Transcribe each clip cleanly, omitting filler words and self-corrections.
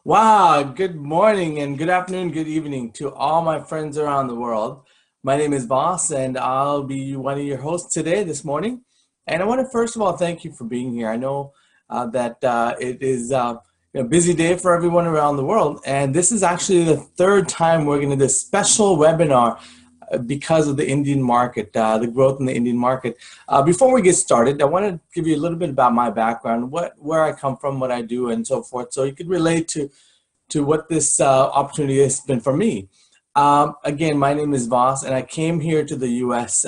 Wow, good morning and good afternoon, good evening to all my friends around the world. My name is Boss and I'll be one of your hosts today this morning. And I want to first of all thank you for being here. I know that it is a busy day for everyone around the world. And this is actually the third time we're going to do this special webinar because of the Indian market, the growth in the Indian market. Before we get started, I want to give you a little bit about my background, where I come from, what I do, and so forth, so you could relate to what this opportunity has been for me. Again, my name is Voss, and I came here to the U.S.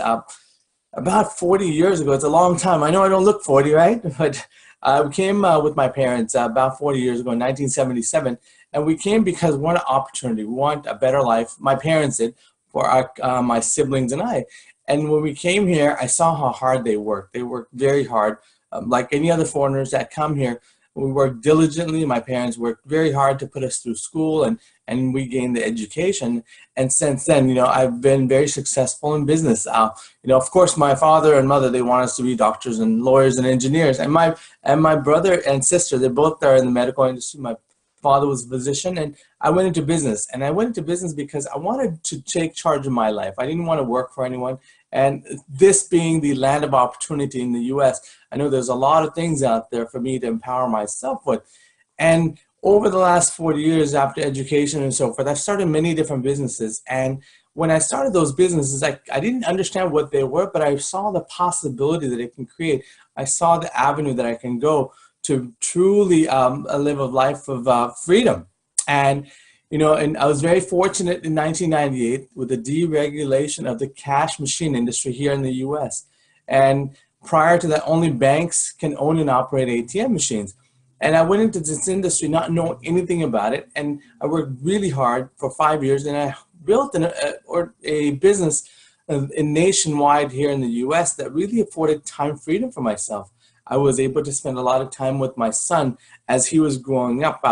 About 40 years ago. It's a long time. I know I don't look 40, right? But I came with my parents about 40 years ago in 1977, and we came because we want an opportunity. We want a better life. My parents did for my siblings and I. And when we came here, I saw how hard they worked. They worked very hard. Like any other foreigners that come here, we worked diligently. My parents worked very hard to put us through school, and we gained the education. And since then, I've been very successful in business. Of course, my father and mother, they want us to be doctors and lawyers and engineers. And my brother and sister, they both are in the medical industry. My father was a physician, and I went into business. And I went into business because I wanted to take charge of my life. I didn't want to work for anyone. And this being the land of opportunity in the U.S., I know there's a lot of things out there for me to empower myself with. And over the last 40 years after education and so forth, I've started many different businesses. And when I started those businesses, I didn't understand what they were, but I saw the possibility that it can create. I saw the avenue that I can go to truly live a life of freedom. And I was very fortunate in 1998 with the deregulation of the cash machine industry here in the US. And prior to that, only banks can own and operate ATM machines. And I went into this industry not knowing anything about it. And I worked really hard for 5 years, and I built a business nationwide here in the US that really afforded time freedom for myself. I was able to spend a lot of time with my son as he was growing up.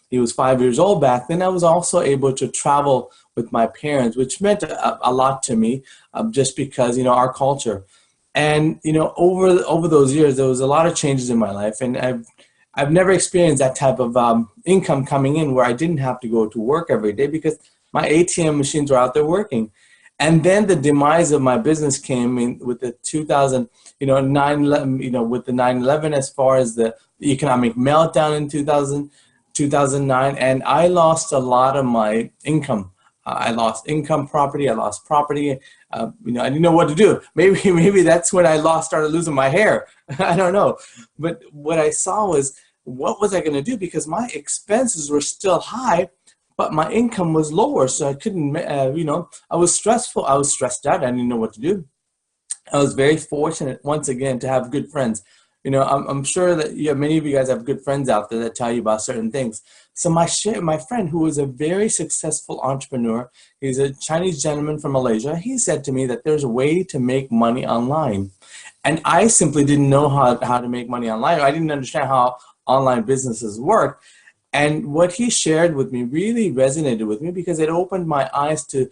He was 5 years old back then. I was also able to travel with my parents, which meant a lot to me, just because, our culture. And, over those years, there was a lot of changes in my life. And I've never experienced that type of income coming in where I didn't have to go to work every day because my ATM machines were out there working. And then the demise of my business came in with the 2000, 9/11, with the 9/11, as far as the economic meltdown in 2009, and I lost a lot of my income. I lost income, property. I lost property. I didn't know what to do. Maybe that's when I started losing my hair. I don't know. But what I saw was, what was I going to do? Because my expenses were still high, but my income was lower, so I couldn't, I was stressful. I was stressed out. I didn't know what to do. I was very fortunate, once again, to have good friends. I'm sure that many of you guys have good friends out there that tell you about certain things. So my friend, who was a very successful entrepreneur, he's a Chinese gentleman from Malaysia, he said to me that there's a way to make money online. And I simply didn't know how to make money online. I didn't understand how online businesses work. And what he shared with me really resonated with me because it opened my eyes to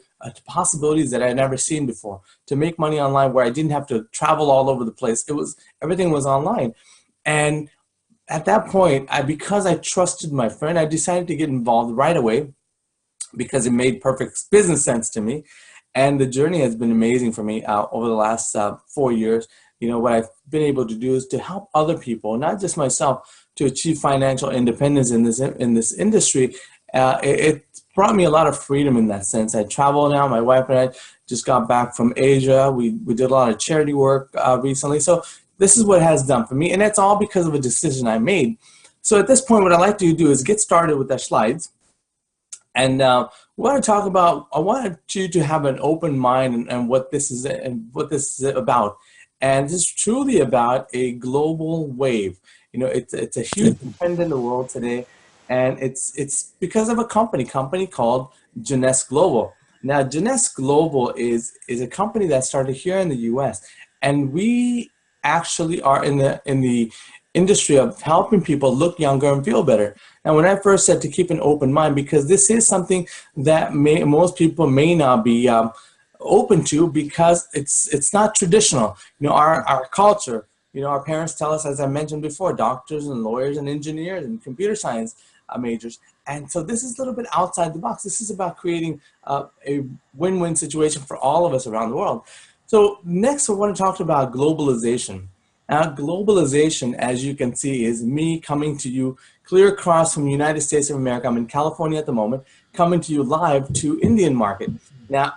possibilities that I had never seen before. To make money online where I didn't have to travel all over the place. Everything was online. And at that point, because I trusted my friend, I decided to get involved right away because it made perfect business sense to me. And the journey has been amazing for me over the last 4 years. What I've been able to do is to help other people, not just myself, to achieve financial independence in this industry. It brought me a lot of freedom in that sense. I travel now. My wife and I just got back from Asia. We did a lot of charity work recently. So this is what it has done for me, and it's all because of a decision I made. So at this point, what I'd like to do is get started with the slides. And we want to talk about, I wanted you to have an open mind and what this is about. And this is truly about a global wave. It's a huge trend in the world today, and it's because of a company called Jeunesse Global. Now, Jeunesse Global is a company that started here in the U.S., and we actually are in the industry of helping people look younger and feel better. And when I first said to keep an open mind, because this is something that most people may not be open to, because it's not traditional. Our culture. Our parents tell us, as I mentioned before, doctors and lawyers and engineers and computer science. majors. And so this is a little bit outside the box. This is about creating a win-win situation for all of us around the world. So next, I want to talk about globalization. Now, globalization, as you can see, is me coming to you clear across from the United States of America. I'm in California at the moment, coming to you live to Indian market. Now,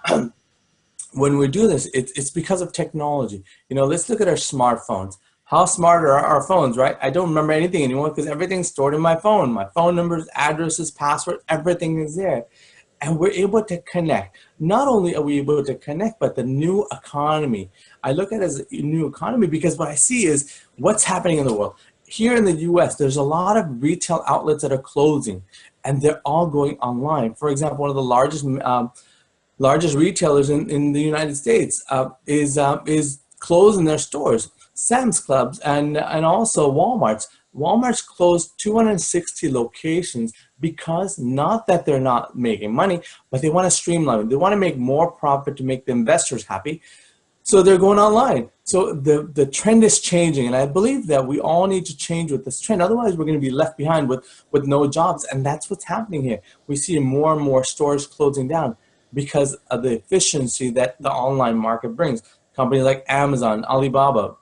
when we do this, it's because of technology. You know, let's look at our smartphones. How smart are our phones, right? I don't remember anything anymore because everything's stored in my phone. My phone numbers, addresses, password, everything is there. And we're able to connect. Not only are we able to connect, but the new economy. I look at it as a new economy because what I see is what's happening in the world. Here in the US, there's a lot of retail outlets that are closing and they're all going online. For example, one of the largest retailers in the United States is closing their stores. Sam's Clubs and also Walmart's. Walmart's closed 260 locations because not that they're not making money, but they want to streamline. They want to make more profit to make the investors happy. So they're going online. So the trend is changing, and I believe that we all need to change with this trend. Otherwise, we're going to be left behind with no jobs, and that's what's happening here. We see more and more stores closing down because of the efficiency that the online market brings. Companies like Amazon, Alibaba,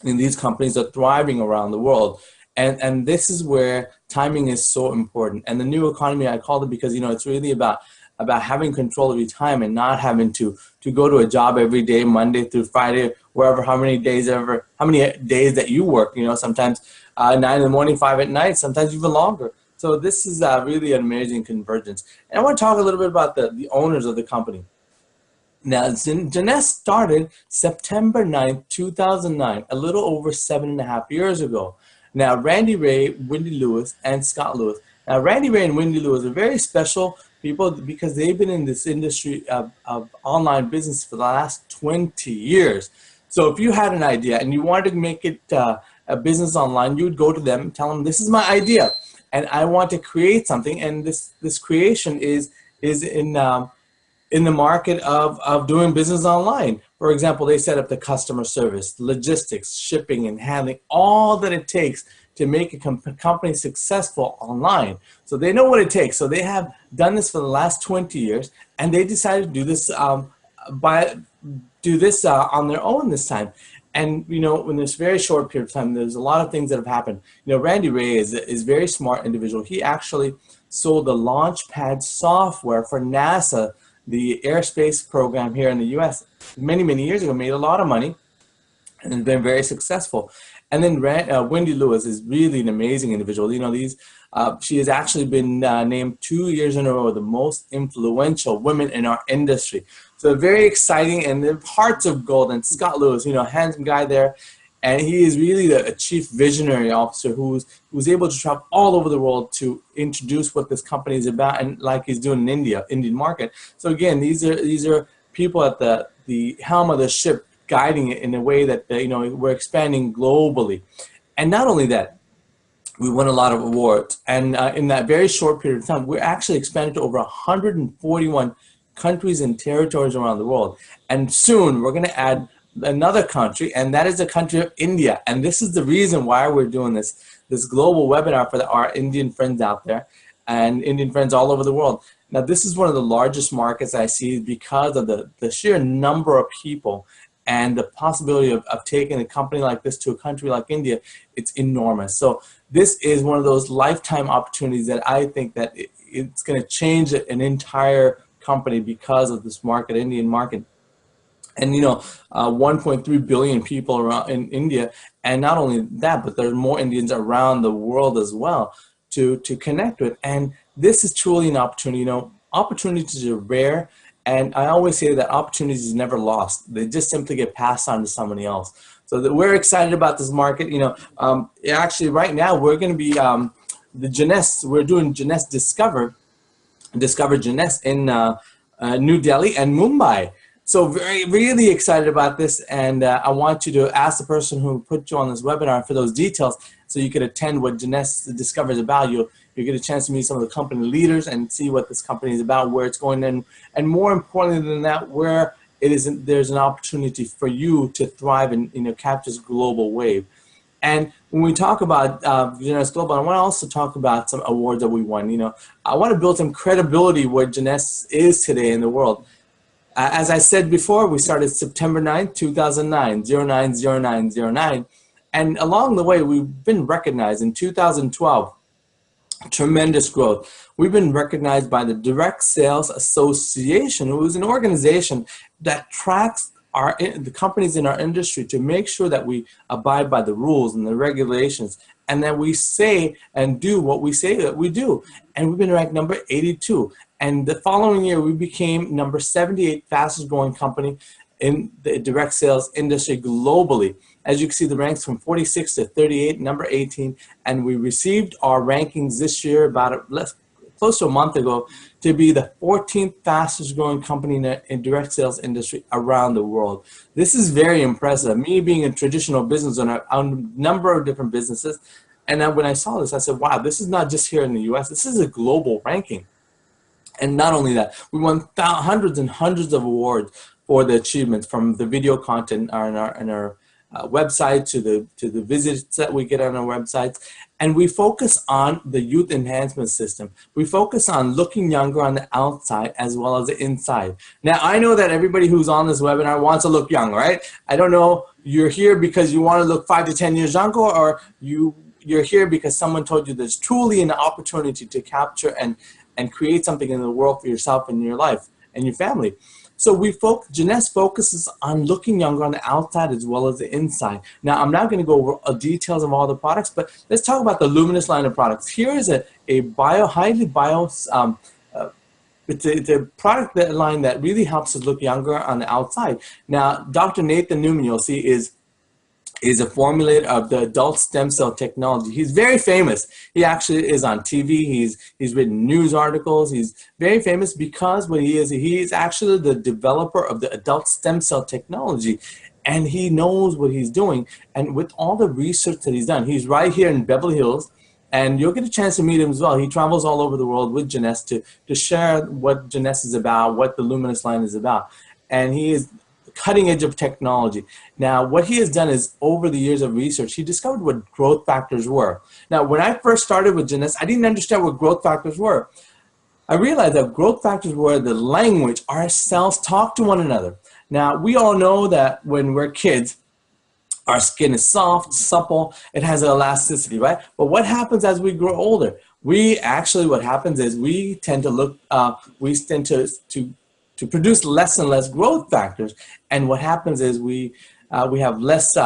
and these companies are thriving around the world. And this is where timing is so important. And the new economy, I call it because, you know, it's really about having control of your time and not having to go to a job every day, Monday through Friday, wherever, how many days that you work, you know, sometimes 9 in the morning, 5 at night, sometimes even longer. So this is really an amazing convergence. And I want to talk a little bit about the owners of the company. Now, Jeunesse started September 9th, 2009, a little over 7.5 years ago. Now, Randy Ray, Wendy Lewis, and Scott Lewis. Now, Randy Ray and Wendy Lewis are very special people because they've been in this industry of online business for the last 20 years. So if you had an idea and you wanted to make it a business online, you would go to them and tell them, this is my idea, and I want to create something. And this creation is in the market of doing business online. For example, they set up the customer service, logistics, shipping, and handling, all that it takes to make a company successful online. So they know what it takes. So they have done this for the last 20 years, and they decided to do this on their own this time. And, you know, in this very short period of time, there's a lot of things that have happened. You know, Randy Ray is a very smart individual. He actually sold the Launchpad software for NASA, the airspace program here in the US, many, many years ago, made a lot of money and has been very successful. And then Wendy Lewis is really an amazing individual. You know, she has actually been named 2 years in a row the most influential women in our industry. So very exciting, and the hearts of gold. And Scott Lewis, you know, handsome guy there. And he is really a chief visionary officer who's able to travel all over the world to introduce what this company is about, and like he's doing in Indian market. So again, these are people at the helm of the ship, guiding it in a way that, you know, we're expanding globally. And not only that, we won a lot of awards. And in that very short period of time, we're actually expanded to over 141 countries and territories around the world. And soon we're going to add another country, and that is the country of India. And this is the reason why we're doing this global webinar for our Indian friends out there and Indian friends all over the world. Now, this is one of the largest markets I see because of the sheer number of people and the possibility of taking a company like this to a country like India. It's enormous. So this is one of those lifetime opportunities that I think that it's going to change an entire company because of this market, Indian market. And, you know, 1.3 billion people around in India. And not only that, but there's more Indians around the world as well to connect with. And this is truly an opportunity. You know, opportunities are rare. And I always say that opportunities is never lost. They just simply get passed on to somebody else. So that we're excited about this market. You know, actually right now we're going to be the Jeunesse. We're doing Jeunesse Discover Jeunesse in New Delhi and Mumbai. So really excited about this, and I want you to ask the person who put you on this webinar for those details so you could attend what Jeunesse Discover is about. You get a chance to meet some of the company leaders and see what this company is about, where it's going, and more importantly than that, where there's an opportunity for you to thrive and, you know, capture this global wave. And when we talk about Jeunesse Global, I want to also talk about some awards that we won. You know, I want to build some credibility where Jeunesse is today in the world. As I said before, we started September 9th, 2009, 090909. And along the way, we've been recognized in 2012. Tremendous growth. We've been recognized by the Direct Sales Association, who is an organization that tracks the companies in our industry to make sure that we abide by the rules and the regulations, and that we say and do what we say that we do. And we've been ranked number 82. And the following year, we became number 78 fastest growing company in the direct sales industry globally. As you can see, the ranks from 46 to 38, number 18, and we received our rankings this year about close to a month ago to be the 14th fastest growing company in direct sales industry around the world. This is very impressive. Me being a traditional business owner on a number of different businesses, and then when I saw this, I said, wow, this is not just here in the US, this is a global ranking. And not only that, we won hundreds and hundreds of awards for the achievements, from the video content on our website to the visits that we get on our websites. And we focus on the youth enhancement system. We focus on looking younger on the outside as well as the inside. Now, I know that everybody who's on this webinar wants to look young, right? I don't know, you're here because you want to look 5 to 10 years younger, or you're here because someone told you there's truly an opportunity to capture and create something in the world for yourself and your life and your family. So Jeunesse focuses on looking younger on the outside as well as the inside. Now, I'm not going to go over details of all the products, but let's talk about the Luminous line of products. Here is a it's a product line that really helps us look younger on the outside. Now, Dr. Nathan Newman, you'll see, is a formulator of the adult stem cell technology. He's very famous. He actually is on TV. He's written news articles. He's very famous because what he is actually the developer of the adult stem cell technology, and he knows what he's doing. And with all the research that he's done, he's right here in Beverly Hills, and you'll get a chance to meet him as well. He travels all over the world with Jeunesse to share what Jeunesse is about, what the Luminous line is about. And he is cutting edge of technology. Now, what he has done is, over the years of research, he discovered what growth factors were. Now, when I first started with Jeunesse, I didn't understand what growth factors were. I realized that growth factors were the language our cells talk to one another. Now, we all know that when we're kids, our skin is soft, supple, it has an elasticity, right? But what happens as we grow older? What happens is we tend to produce less and less growth factors. And what happens is we have less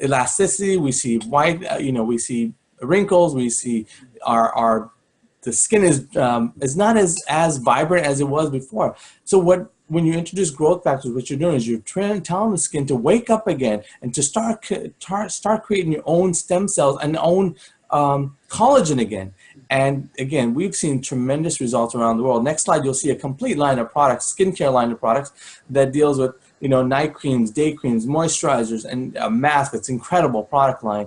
elasticity. We see we see wrinkles. We see the skin is not as vibrant as it was before. So when you introduce growth factors, what you're doing is you're telling the skin to wake up again and to start creating your own stem cells and own collagen again. And again, we've seen tremendous results around the world. Next slide, you'll see a complete line of products, skincare line of products that deals with, night creams, day creams, moisturizers, and a mask. It's an incredible product line.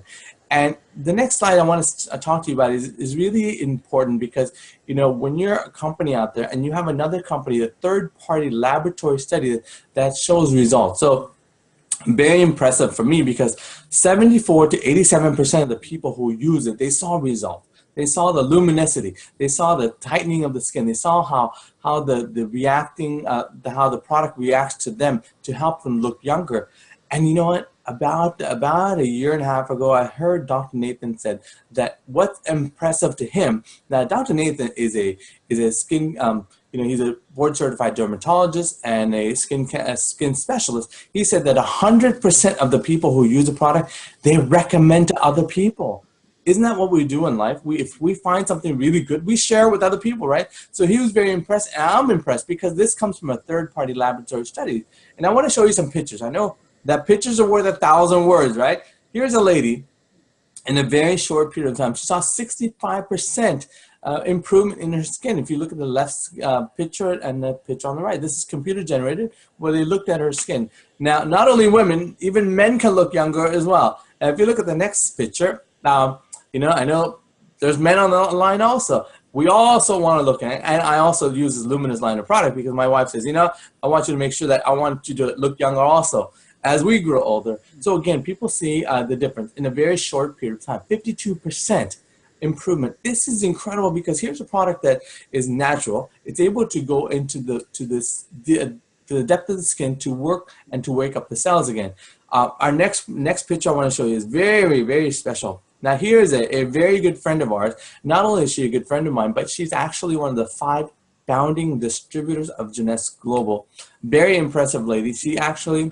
And the next slide I want to talk to you about is really important because, when you're a company out there and you have another company, a third-party laboratory study that shows results. So very impressive for me because 74 to 87% of the people who use it, they saw results. They saw the luminosity. They saw the tightening of the skin. They saw how the product reacts to them to help them look younger. And you know what? About a year and a half ago, I heard Dr. Nathan said that what's impressive to him. Now, Dr. Nathan is a skin he's a board certified dermatologist and a skin specialist. He said that 100% of the people who use the product, they recommend to other people. Isn't that what we do in life? If we find something really good, we share it with other people, right? So he was very impressed, and I'm impressed because this comes from a third-party laboratory study. And I want to show you some pictures. I know that pictures are worth 1,000 words, right? Here's a lady in a very short period of time. She saw 65% improvement in her skin. If you look at the left picture and the picture on the right, this is computer generated where they looked at her skin. Now, not only women, even men can look younger as well. Now, if you look at the next picture, I know there's men on the line also. We also want to look at it, and I also use this Luminous line of product because my wife says, I want you to make sure that I want you to look younger also. as we grow older. So again, people see the difference in a very short period of time, 52% improvement. This is incredible because here's a product that is natural. It's able to go into the depth of the skin to work and to wake up the cells again. Our next picture I want to show you is very, very special. Now here is a very good friend of ours. Not only is she a good friend of mine, but she's actually one of the 5 founding distributors of Jeunesse Global. Very impressive lady. She actually,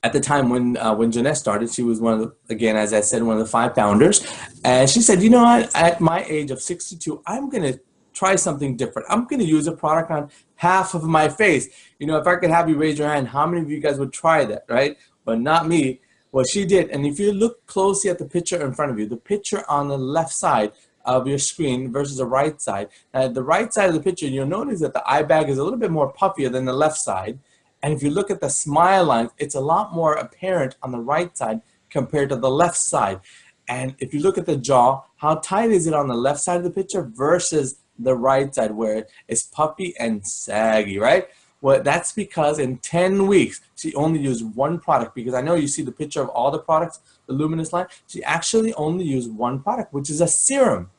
at the time when Jeunesse started, she was one of the, again, as I said, one of the 5 founders. And she said, you know what, at my age of 62, I'm going to try something different. I'm going to use a product on half of my face. You know, if I could have you raise your hand, how many of you guys would try that, right? But not me. Well, she did. And if you look closely at the picture in front of you, the picture on the left side of your screen versus the right side. The right side of the picture, you'll notice that the eye bag is a little bit more puffier than the left side. And if you look at the smile lines, it's a lot more apparent on the right side compared to the left side. And if you look at the jaw, how tight is it on the left side of the picture versus the right side where it's puffy and saggy, right? Well, that's because in 10 weeks, she only used 1 product, because I know you see the picture of all the products, the Luminous line. She actually only used 1 product, which is a serum,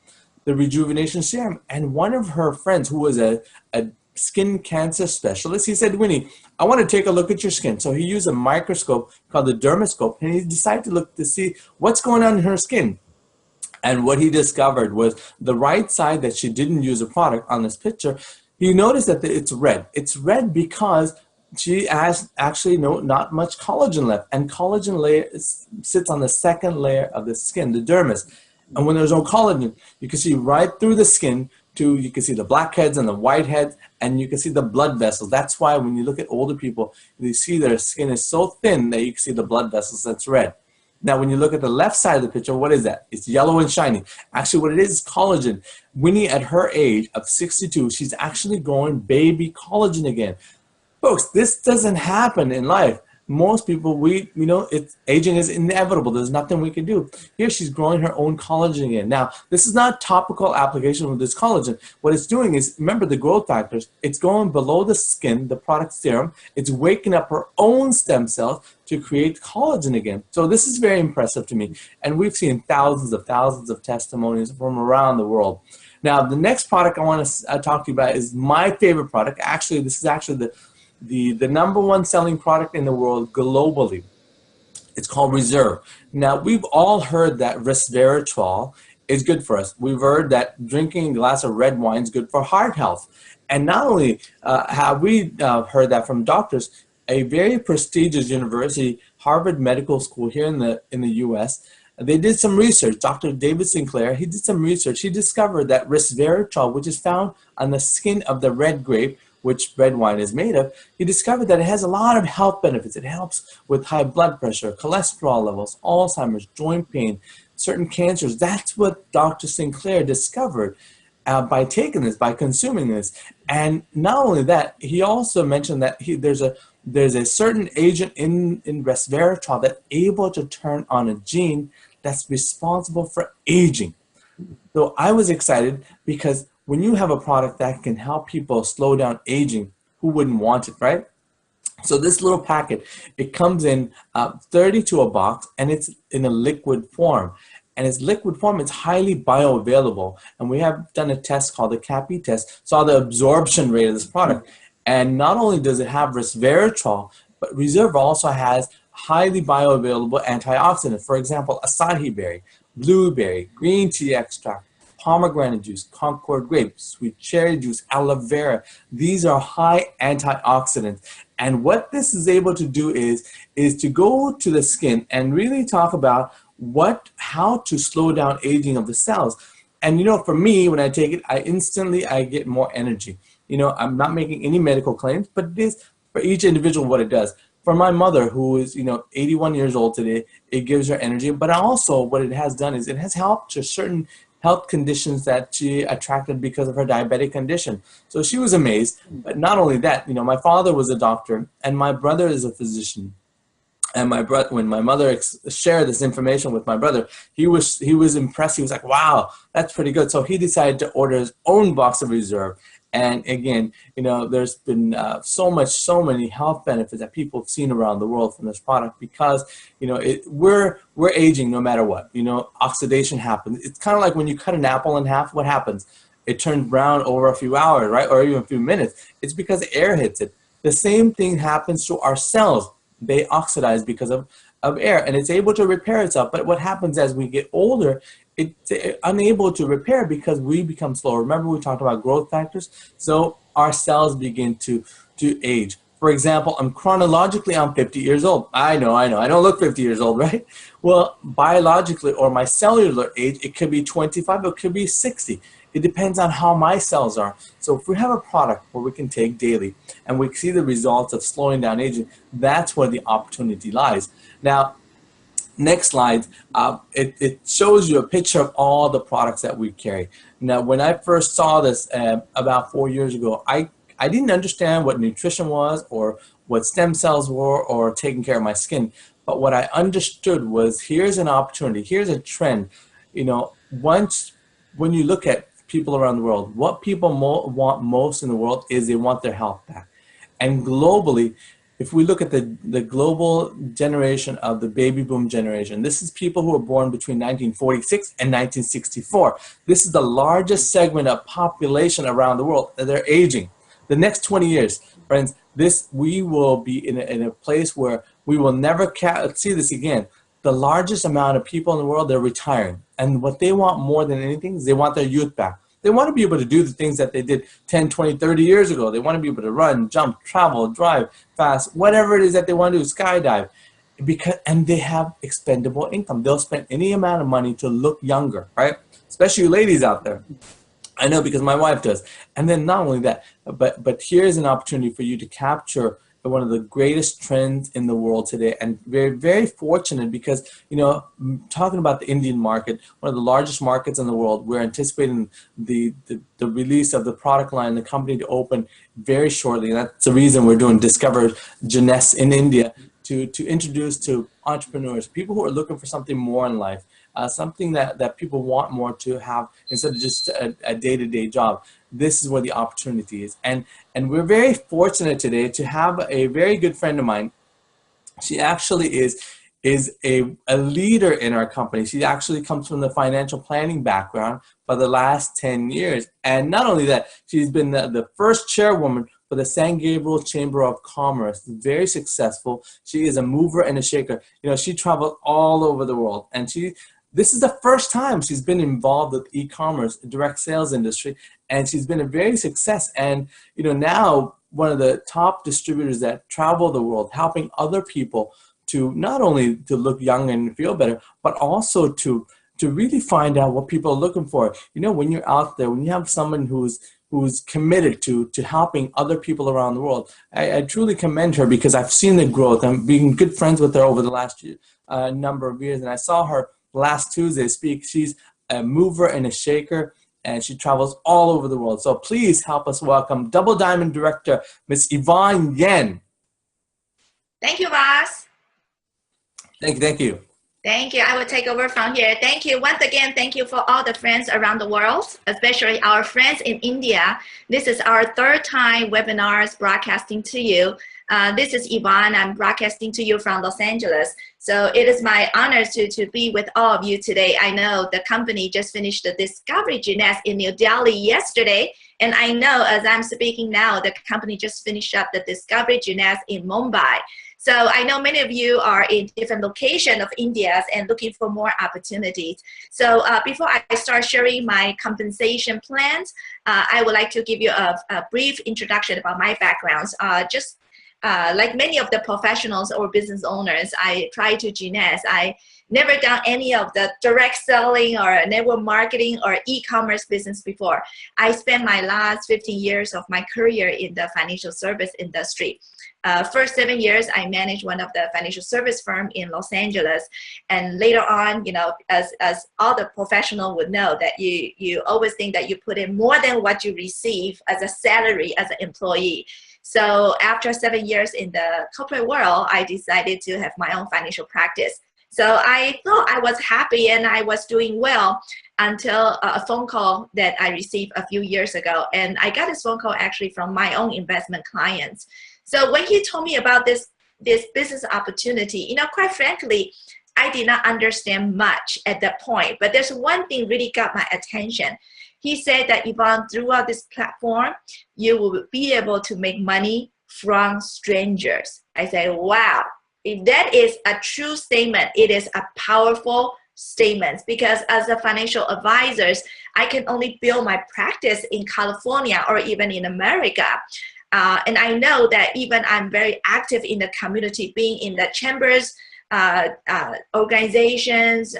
the Rejuvenation Serum. And one of her friends who was a skin cancer specialist, he said, Winnie, I want to take a look at your skin. So he used a microscope called the dermoscope, and he decided to look to see what's going on in her skin. And what he discovered was the right side that she didn't use a product on this picture, he noticed that it's red. It's red because she has actually not much collagen left. And collagen layer sits on the second layer of the skin, the dermis. And when there's no collagen, you can see right through the skin you can see the blackheads and the whiteheads, and you can see the blood vessels. That's why when you look at older people, you see their skin is so thin that you can see the blood vessels that's red. Now, when you look at the left side of the picture, what is that? It's yellow and shiny. Actually, what it is collagen. Winnie, at her age of 62, she's actually growing baby collagen again. Folks, this doesn't happen in life. Most people, aging is inevitable. There's nothing we can do. Here, she's growing her own collagen again. Now, this is not topical application of this collagen. What it's doing is, remember the growth factors, it's going below the skin, the product serum. It's waking up her own stem cells to create collagen again. So this is very impressive to me. And we've seen thousands of testimonies from around the world. Now, the next product I want to talk to you about is my favorite product. Actually, this is actually the number 1 selling product in the world globally. It's called Reserve. Now, we've all heard that resveratrol is good for us. We've heard that drinking a glass of red wine is good for heart health. And not only have we heard that from doctors, a very prestigious university, Harvard Medical School here in the US, they did some research. Dr. David Sinclair, he did some research. He discovered that resveratrol, which is found on the skin of the red grape, which red wine is made of, he discovered that it has a lot of health benefits. It helps with high blood pressure, cholesterol levels, Alzheimer's, joint pain, certain cancers. That's what Dr. Sinclair discovered by taking this, by consuming this. And not only that, he also mentioned that there's a certain agent in resveratrol that's able to turn on a gene that's responsible for aging. So I was excited because when you have a product that can help people slow down aging, who wouldn't want it, right? So this little packet, it comes in 30 to a box, and it's in a liquid form. And its liquid form, it's highly bioavailable. And we have done a test called the CAPI test, saw the absorption rate of this product. And not only does it have resveratrol, but Reserve also has highly bioavailable antioxidants. For example, acai berry, blueberry, green tea extract, pomegranate juice, Concord grape, sweet cherry juice, aloe vera. These are high antioxidants. And what this is able to do is to go to the skin and really talk about how to slow down aging of the cells. And for me, when I take it, I get more energy. I'm not making any medical claims, but it is for each individual what it does. For my mother, who is 81 years old today, it gives her energy. But also what it has done is it has helped her certain health conditions that she attracted because of her diabetic condition. So she was amazed. But not only that, my father was a doctor and my brother is a physician. And when my mother shared this information with my brother, he was impressed. He was like, wow, that's pretty good. So he decided to order his own box of Reserve. And again, there's been so many health benefits that people have seen around the world from this product because, we're aging no matter what. Oxidation happens. It's kind of like when you cut an apple in half, what happens? It turns brown over a few hours, right? Or even a few minutes. It's because air hits it. The same thing happens to our cells. They oxidize because of air, and it's able to repair itself. But what happens as we get older, it's unable to repair because we become slower. Remember we talked about growth factors? So our cells begin to age. For example, chronologically, I'm 50 years old. I know. I don't look 50 years old, right? Well, biologically, or my cellular age, it could be 25, it could be 60. It depends on how my cells are. So if we have a product where we can take daily and we see the results of slowing down aging, that's where the opportunity lies. Now, next slide, it shows you a picture of all the products that we carry. Now, when I first saw this about 4 years ago, I didn't understand what nutrition was or what stem cells were or taking care of my skin. But what I understood was here's an opportunity, here's a trend. When you look at people around the world, what people want most in the world is they want their health back. And globally, if we look at the global generation of the baby boom generation, this is people who were born between 1946 and 1964. This is the largest segment of population around the world that they're aging. The next 20 years, friends, we will be in a place where we will never see this again. The largest amount of people in the world, they're retiring. And what they want more than anything is they want their youth back. They want to be able to do the things that they did 10, 20, 30 years ago. They want to be able to run, jump, travel, drive fast, whatever it is that they want to do, skydive. And they have expendable income. They'll spend any amount of money to look younger, right? Especially you ladies out there. I know because my wife does. And then not only that, but here's an opportunity for you to capture one of the greatest trends in the world today, and very, very fortunate because, talking about the Indian market, one of the largest markets in the world, we're anticipating the release of the product line, the company to open very shortly. And that's the reason we're doing Discover Jeunesse in India, to introduce to entrepreneurs, people who are looking for something more in life, something that people want more to have instead of just a day-to-day job. This is where the opportunity is. And we're very fortunate today to have a very good friend of mine. She actually is a leader in our company. She actually comes from the financial planning background for the last 10 years. And not only that, she's been the first chairwoman for the San Gabriel Chamber of Commerce. Very successful. She is a mover and a shaker. She traveled all over the world, and this is the first time she's been involved with e-commerce, direct sales industry, and she's been a very success. And now one of the top distributors that travel the world, helping other people to not only to look young and feel better, but also to really find out what people are looking for. When you're out there, when you have someone who's committed to helping other people around the world, I truly commend her because I've seen the growth. I'm being good friends with her over the last number of years, and I saw her last Tuesday speak. She's a mover and a shaker, and she travels all over the world. So please help us welcome Double Diamond Director, Miss Yvonne Yen. Thank you, Boss. Thank you. Thank you. I will take over from here. Thank you. Once again, thank you for all the friends around the world, especially our friends in India. This is our third time webinars broadcasting to you. This is Yvonne. I'm broadcasting to you from Los Angeles. So it is my honor to be with all of you today. I know the company just finished the Discovery Jeunesse in New Delhi yesterday. And I know as I'm speaking now, the company just finished up the Discovery Jeunesse in Mumbai. So I know many of you are in different locations of India and looking for more opportunities. So before I start sharing my compensation plans, I would like to give you a brief introduction about my backgrounds. Like many of the professionals or business owners, I try to Jeunesse. I never done any of the direct selling or network marketing or e-commerce business before. I spent my last 15 years of my career in the financial service industry. First 7 years, I managed one of the financial service firm in Los Angeles. And later on, as all the professional would know, that you always think that you put in more than what you receive as a salary as an employee. So after 7 years in the corporate world, I decided to have my own financial practice. So I thought I was happy and I was doing well until a phone call that I received a few years ago. And I got this phone call actually from my own investment clients. So when he told me about this business opportunity, you know, quite frankly, I did not understand much at that point, but there's one thing really got my attention. He said that, Yvonne, throughout this platform, you will be able to make money from strangers. I said, wow, if that is a true statement, it is a powerful statement, because as a financial advisors, I can only build my practice in California or even in America. And I know that even I'm very active in the community, being in the chambers, organizations,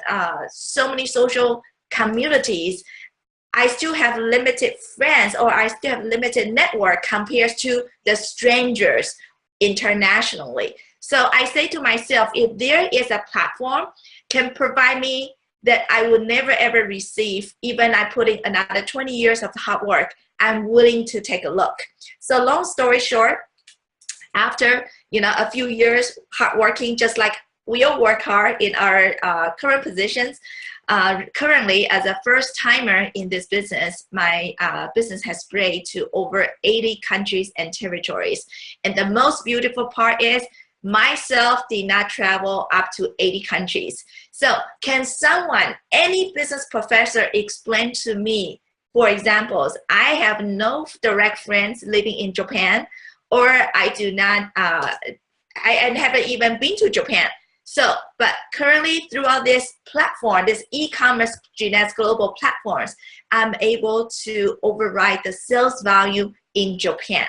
so many social communities, I still have limited friends, or I still have limited network compared to the strangers internationally. So I say to myself, if there is a platform can provide me that I would never ever receive, even I put in another 20 years of hard work, I'm willing to take a look. So long story short, after a few years hard working, just like we all work hard in our current positions, currently as a first timer in this business, my business has spread to over 80 countries and territories. And the most beautiful part is myself did not travel up to 80 countries. So can someone, any business professor, explain to me, for examples, I have no direct friends living in Japan, or I do not, I haven't even been to Japan. So, but currently throughout this platform, this e-commerce Jeunesse Global platforms, I'm able to override the sales value in Japan.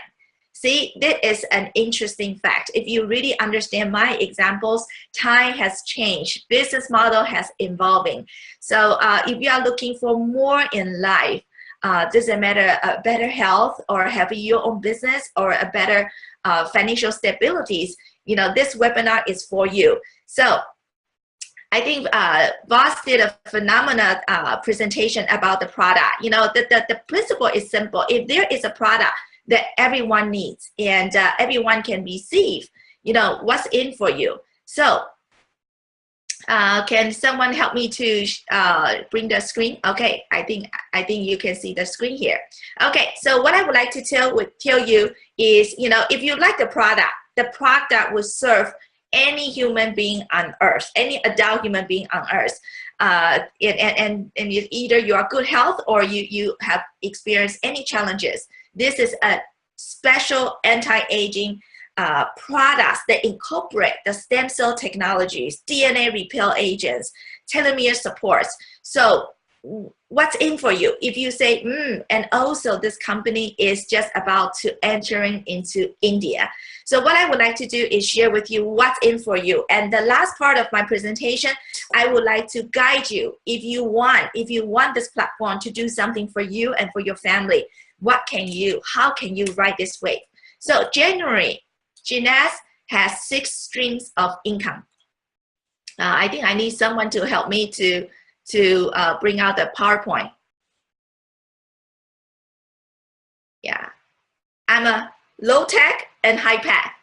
See, that is an interesting fact. If you really understand my examples, time has changed, business model has evolving. So if you are looking for more in life, doesn't matter better health or having your own business or a better financial stabilities, this webinar is for you. So I think Voss did a phenomenal presentation about the product. The principle is simple. If there is a product that everyone needs and everyone can receive, what's in for you? So can someone help me to bring the screen? Okay, I think you can see the screen here. Okay, so what I would like to tell you is, if you like the product will serve any human being on earth, any adult human being on earth. And either you are good health or you have experienced any challenges. This is a special anti-aging products that incorporate the stem cell technologies, DNA repair agents, telomere supports. So what's in for you? If you say, and also this company is just about to entering into India. So what I would like to do is share with you what's in for you. And the last part of my presentation, I would like to guide you. If you want this platform to do something for you and for your family, how can you ride this wave? So January, Jeunesse has 6 streams of income. I think I need someone to help me to bring out the PowerPoint. Yeah, I'm a low tech and high tech.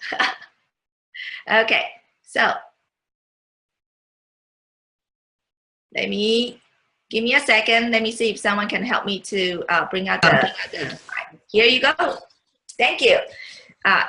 Okay, so give me a second. Let me see if someone can help me to bring out the here you go. Thank you.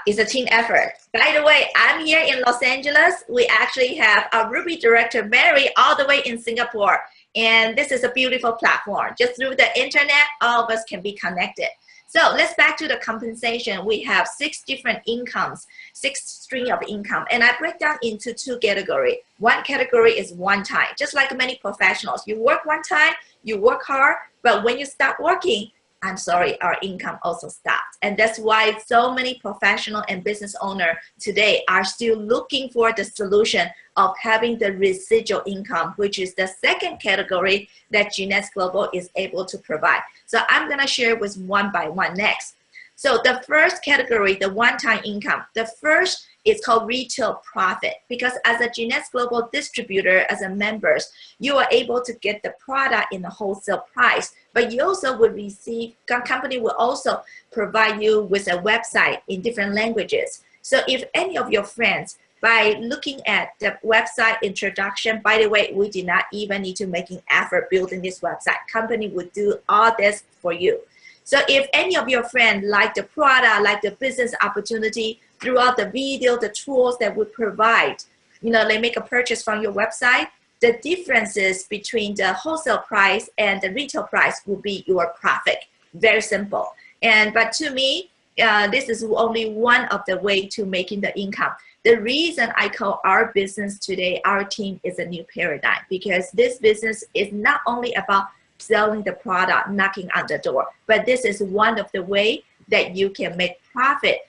It's a team effort. By the way, I'm here in Los Angeles. We actually have our Ruby director, Mary, all the way in Singapore. And this is a beautiful platform. Just through the internet, all of us can be connected. So let's back to the compensation. We have 6 different incomes, 6 streams of income. And I break down into 2 categories. One category is one time. Just like many professionals, you work one time, you work hard, but when you stop working, I'm sorry, our income also stopped. And that's why so many professional and business owners today are still looking for the solution of having the residual income, which is the second category that Jeunesse Global is able to provide. So I'm gonna share with one by one next. So the first category, the one-time income, the first is called retail profit, because as a Jeunesse Global distributor, as a members, you are able to get the product in the wholesale price, but you also will receive, company will also provide you with a website in different languages. So if any of your friends by looking at the website introduction. By the way, we did not even need to make an effort building this website. Company would do all this for you. So if any of your friends like the product, like the business opportunity, throughout the video, the tools that we provide, they make a purchase from your website, the differences between the wholesale price and the retail price will be your profit. Very simple. But to me, this is only one of the way to making the income. The reason I call our business today, our team, is a new paradigm, because this business is not only about selling the product, knocking on the door, but this is one of the way that you can make profit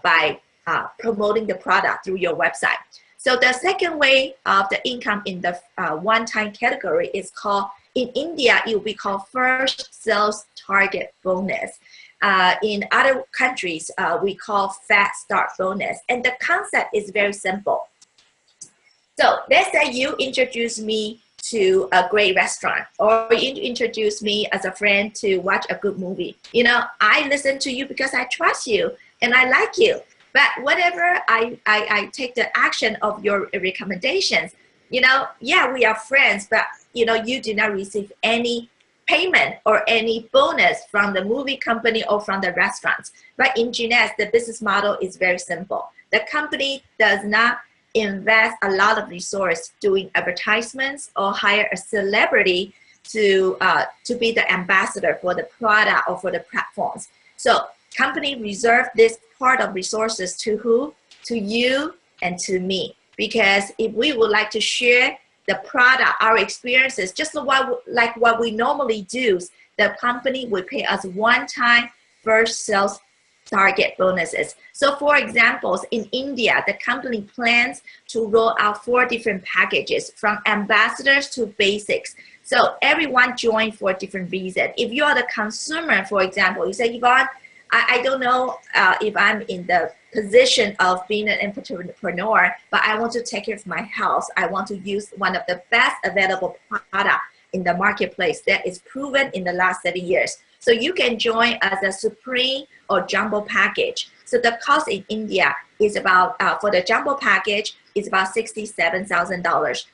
by promoting the product through your website. So the second way of the income in the one-time category is called, in India, it will be called first sales target bonus. In other countries, we call fast start bonus. And the concept is very simple. So let's say you introduce me to a great restaurant, or you introduce me as a friend to watch a good movie. I listen to you because I trust you and I like you. But whatever I take the action of your recommendations, yeah, we are friends, but you do not receive any payment or any bonus from the movie company or from the restaurants. But in Jeunesse, the business model is very simple. The company does not invest a lot of resource doing advertisements or hire a celebrity to be the ambassador for the product or for the platforms. So company reserve this part of resources to who? To you and to me. Because if we would like to share the product, our experiences, just like what we normally do, the company will pay us one-time first sales target bonuses. So for examples, in India, the company plans to roll out 4 different packages, from ambassadors to basics. So everyone joined for a different reason. If you are the consumer, for example, you say, Yvonne, I don't know if I'm in the position of being an entrepreneur, but I want to take care of my health. I want to use one of the best available product in the marketplace that is proven in the last 7 years. So you can join as a supreme or jumbo package. So the cost in India is about, for the jumbo package, is about $67,000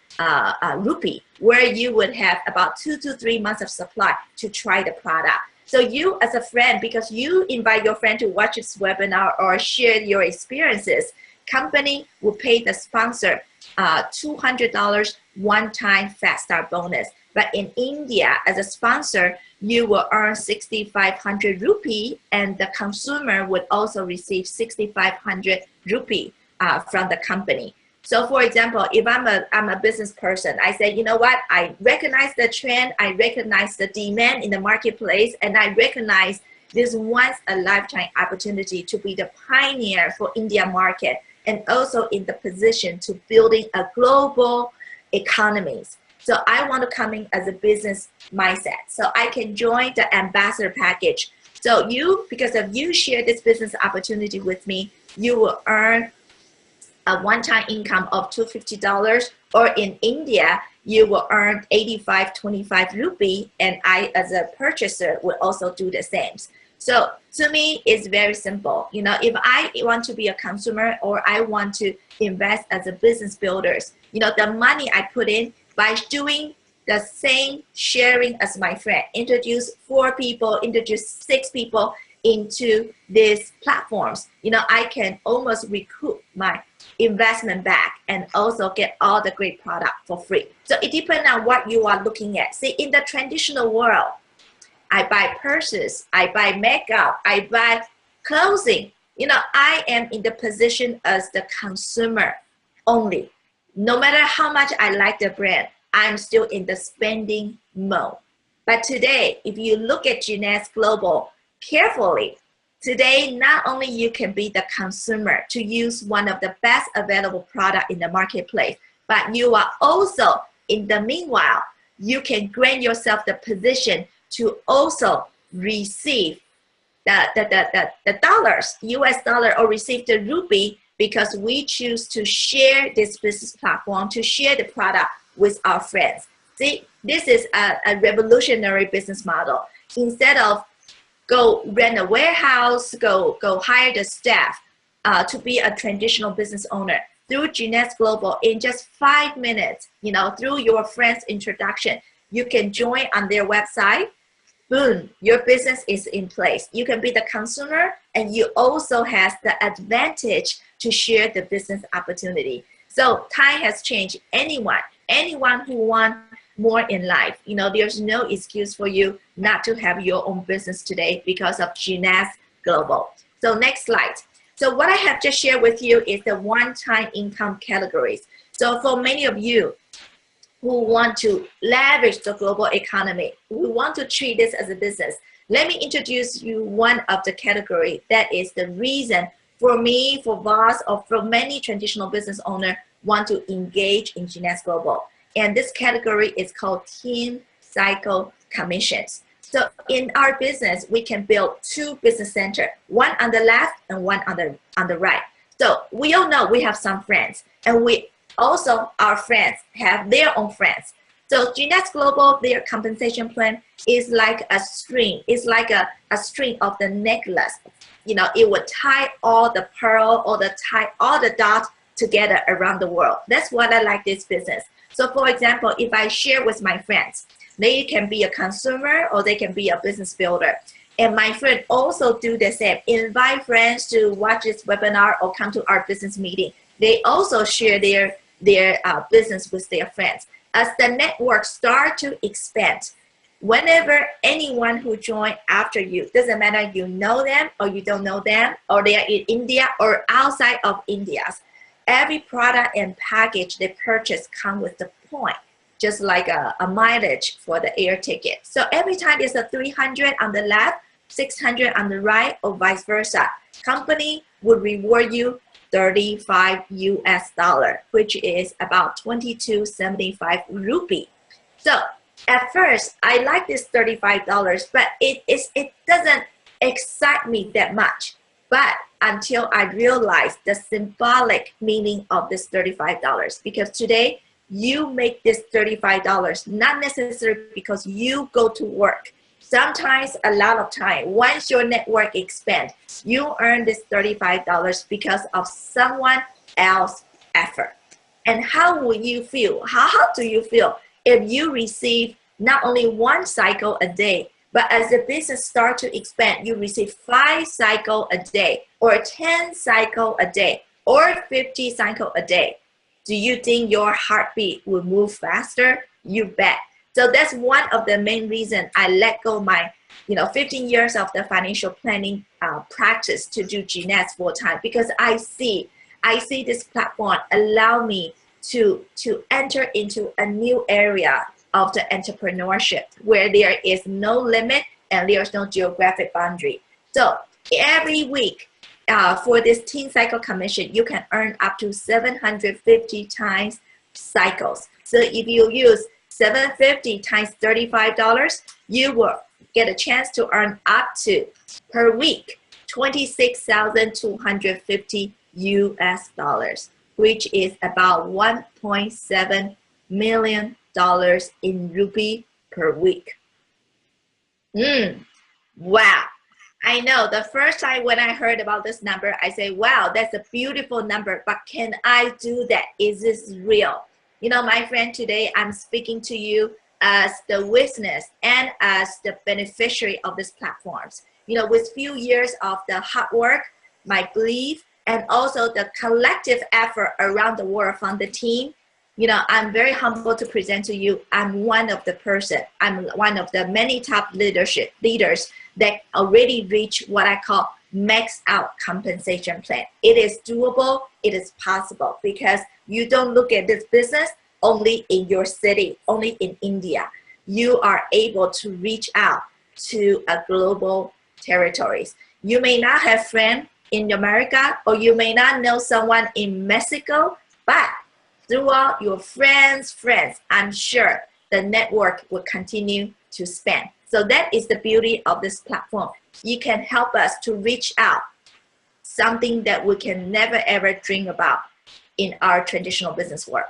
rupee, where you would have about 2 to 3 months of supply to try the product. So you as a friend, because you invite your friend to watch this webinar or share your experiences, company will pay the sponsor $200 one-time fast start bonus. But in India, as a sponsor, you will earn 6,500 rupee, and the consumer would also receive 6,500 rupee from the company. So for example, if I'm a business person, I say, you know what, I recognize the trend, I recognize the demand in the marketplace, and I recognize this once a lifetime opportunity to be the pioneer for India market, and also in the position to building a global economies. So I want to come in as a business mindset. So I can join the ambassador package. So you, because of you share this business opportunity with me, you will earn a one-time income of $250, or in India, you will earn 85.25 rupee, and I, as a purchaser, will also do the same. So to me, it's very simple. If I want to be a consumer or I want to invest as a business builders, the money I put in by doing the same sharing as my friend, introduce 4 people, introduce 6 people into these platforms, I can almost recoup my investment back and also get all the great product for free. So it depends on what you are looking at. See, in the traditional world, I buy purses, I buy makeup, I buy clothing. I am in the position as the consumer only. No matter how much I like the brand, I'm still in the spending mode. But today, if you look at Jeunesse Global carefully, today, not only you can be the consumer to use one of the best available product in the marketplace, but you are also, in the meanwhile, you can grant yourself the position to also receive the dollars, US dollar, or receive the rupee, because we choose to share this business platform, to share the product with our friends. See, this is a revolutionary business model. Instead of go rent a warehouse, go hire the staff to be a traditional business owner. through Jeunesse Global in just 5 minutes, you know, through your friend's introduction. You can join on their website. Boom, your business is in place. You can be the consumer, and you also have the advantage to share the business opportunity. So time has changed. Anyone who wants more in life, you know, there's no excuse for you not to have your own business today because of Jeunesse Global. So next slide. So what I have just shared with you is the one-time income categories. So for many of you who want to leverage the global economy, who want to treat this as a business, let me introduce you one of the category that is the reason for me, for Voss, or for many traditional business owners want to engage in Jeunesse Global. And this category is called team cycle commissions. So in our business, we can build two business centers, one on the left and one on the right. So we all know we have some friends, and we also, our friends have their own friends. So Jeunesse Global, their compensation plan is like a string. It's like a string of the necklace. You know, it would tie all the pearl or tie all the dots together around the world. That's what I like this business. So for example, if I share with my friends, they can be a consumer or they can be a business builder. And my friend also do the same. Invite friends to watch this webinar or come to our business meeting. They also share their business with their friends. As the network start to expand, whenever anyone who join after you, doesn't matter you know them or you don't know them, or they are in India or outside of India, every product and package they purchase come with the point, just like a mileage for the air ticket. So every time it's a 300 on the left, 600 on the right, or vice versa, company would reward you 35 US dollar, which is about 22.75 rupee. So at first, I like this $35, but it doesn't excite me that much. But until I realized the symbolic meaning of this $35, because today you make this $35 not necessarily because you go to work. Sometimes, a lot of time, once your network expands, you earn this $35 because of someone else's effort. And how will you feel? How do you feel if you receive not only one cycle a day, but as the business starts to expand, you receive 5 cycles a day, or 10 cycles a day, or 50 cycles a day? Do you think your heartbeat will move faster? You bet. So that's one of the main reasons I let go my 15 years of the financial planning practice to do Jeunesse full time, because I see this platform allow me to enter into a new area of the entrepreneurship where there is no limit and there's no geographic boundary. So every week for this teen cycle commission, you can earn up to 750 times cycles. So if you use 750 times $35, you will get a chance to earn up to, per week, 26,250 US dollars, which is about $1.7 million in rupee per week. Wow. I know the first time when I heard about this number, I say, wow, that's a beautiful number, but can I do that? Is this real? My friend, today I'm speaking to you as the witness and as the beneficiary of these platforms. With few years of the hard work, my belief, and also the collective effort around the world from the team, I'm very humble to present to you. I'm one of the many top leaders that already reached what I call max out compensation plan. It is doable, it is possible, because you don't look at this business only in your city, only in India. You are able to reach out to a global territories. You may not have friends in America, or you may not know someone in Mexico, but throughout your friends, I'm sure the network will continue to expand. So that is the beauty of this platform. You can help us to reach out something that we can never ever dream about in our traditional business world.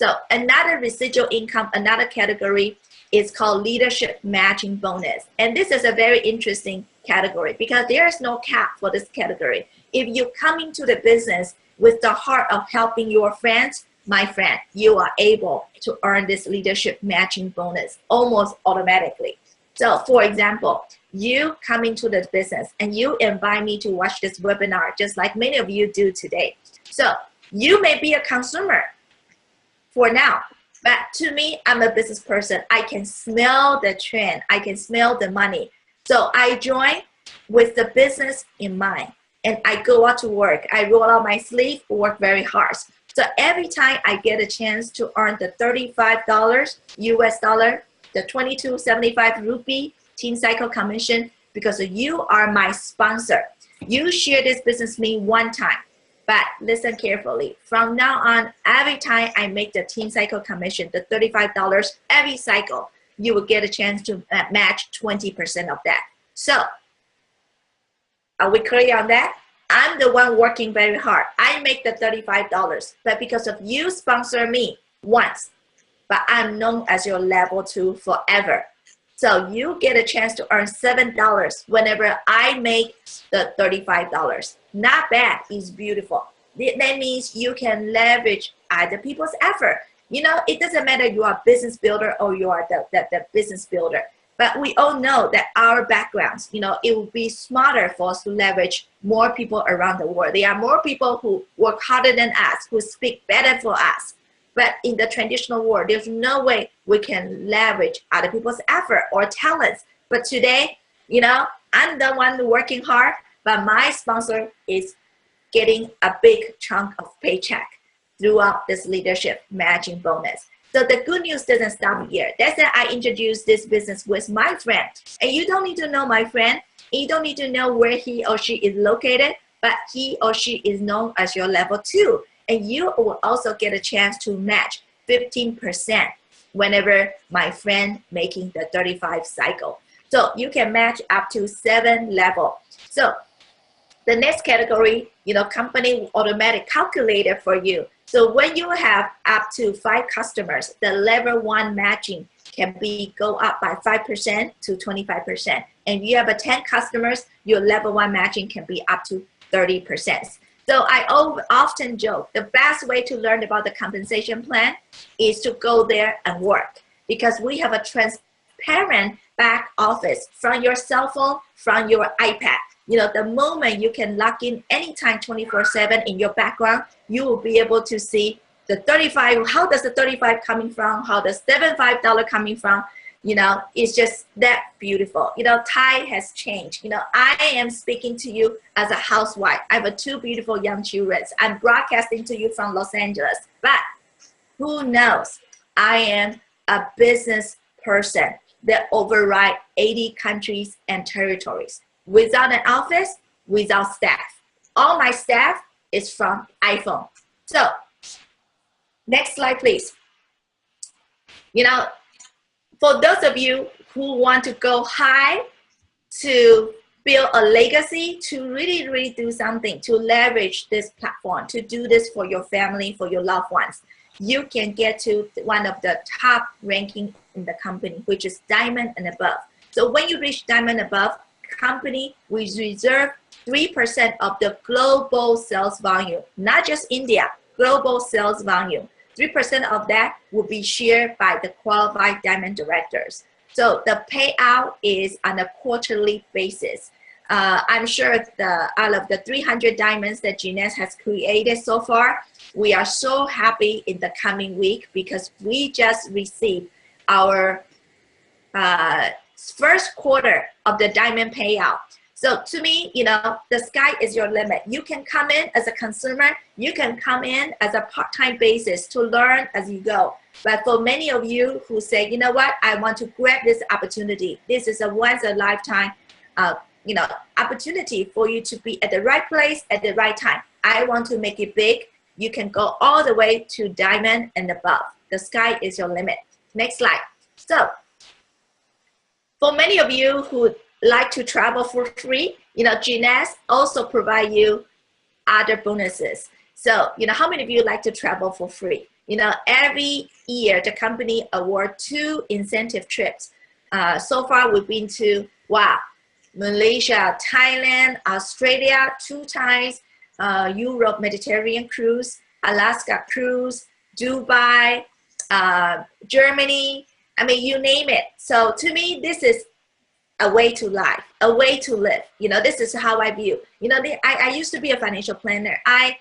So another residual income, another category is called leadership matching bonus. And this is a very interesting category because there is no cap for this category. If you come into the business with the heart of helping your friends, my friend, you are able to earn this leadership matching bonus almost automatically. So for example, you come into the business and you invite me to watch this webinar, just like many of you do today. So you may be a consumer for now, but to me, I'm a business person. I can smell the trend. I can smell the money. So I join with the business in mind and I go out to work. I roll out my sleeve, work very hard. So every time I get a chance to earn the $35 US dollar, the 22.75 rupee team cycle commission, because you are my sponsor. You share this business with me one time. But listen carefully. From now on, every time I make the team cycle commission, the $35 every cycle, you will get a chance to match 20% of that. So, are we clear on that? I'm the one working very hard. I make the $35, but because of you sponsor me once, but I'm known as your level 2 forever. So you get a chance to earn $7 whenever I make the $35. Not bad, it's beautiful. That means you can leverage other people's effort. You know, it doesn't matter you are a business builder or you are the business builder. But we all know that our backgrounds, you know, it would be smarter for us to leverage more people around the world. There are more people who work harder than us, who speak better for us. But in the traditional world, there's no way we can leverage other people's effort or talents. But today, you know, I'm the one working hard, but my sponsor is getting a big chunk of paycheck throughout this leadership matching bonus. So the good news doesn't stop here. That's why I introduced this business with my friend. And you don't need to know my friend. You don't need to know where he or she is located, but he or she is known as your level 2. And you will also get a chance to match 15% whenever my friend making the 35 cycle. So you can match up to 7 level. So the next category, you know, company automatic calculator for you. So when you have up to 5 customers, the level 1 matching can go up by 5% to 25%. And if you have 10 customers, your level 1 matching can be up to 30%. So I often joke, the best way to learn about the compensation plan is to go there and work, because we have a transparent back office from your cell phone, from your iPad. You know, the moment you can log in anytime 24/7 in your background, you will be able to see the 35, how does the 35 coming from, how does $75 coming from. You know, it's just that beautiful. You know, Thai has changed. You know, I am speaking to you as a housewife. I have 2 beautiful young children. I'm broadcasting to you from Los Angeles. But who knows? I am a business person that override 80 countries and territories. Without an office, without staff. All my staff is from iPhone. So, next slide, please. You know, for those of you who want to go high to build a legacy, to really do something, to leverage this platform, to do this for your family, for your loved ones, you can get to one of the top ranking in the company, which is diamond and above. So when you reach diamond above, company will reserve 3% of the global sales volume, not just India, global sales volume. 3% of that will be shared by the qualified diamond directors. So the payout is on a quarterly basis. I'm sure out of the 300 diamonds that Jeunesse has created so far, we are so happy in the coming week because we just received our first quarter of the diamond payout. So to me, you know, the sky is your limit. You can come in as a consumer. You can come in as a part-time basis to learn as you go. But for many of you who say, you know what, I want to grab this opportunity. This is a once-in-a-lifetime, you know, opportunity for you to be at the right place at the right time. I want to make it big. You can go all the way to diamond and above. The sky is your limit. Next slide. So, for many of you who like to travel for free, you know, Jeunesse also provide you other bonuses. So, you know, how many of you like to travel for free? You know, every year the company award 2 incentive trips. So far we've been to, wow, Malaysia, Thailand, Australia 2 times, Europe Mediterranean cruise, Alaska cruise, Dubai, Germany, I mean, you name it. So to me, this is a way to life, a way to live. You know, this is how I view. You know, I used to be a financial planner. I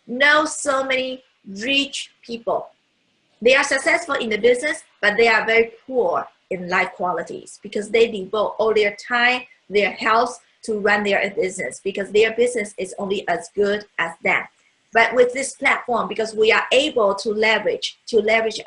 know so many rich people. They are successful in the business, but they are very poor in life qualities because they devote all their time, their health to run their business because their business is only as good as them. But with this platform, because we are able to leverage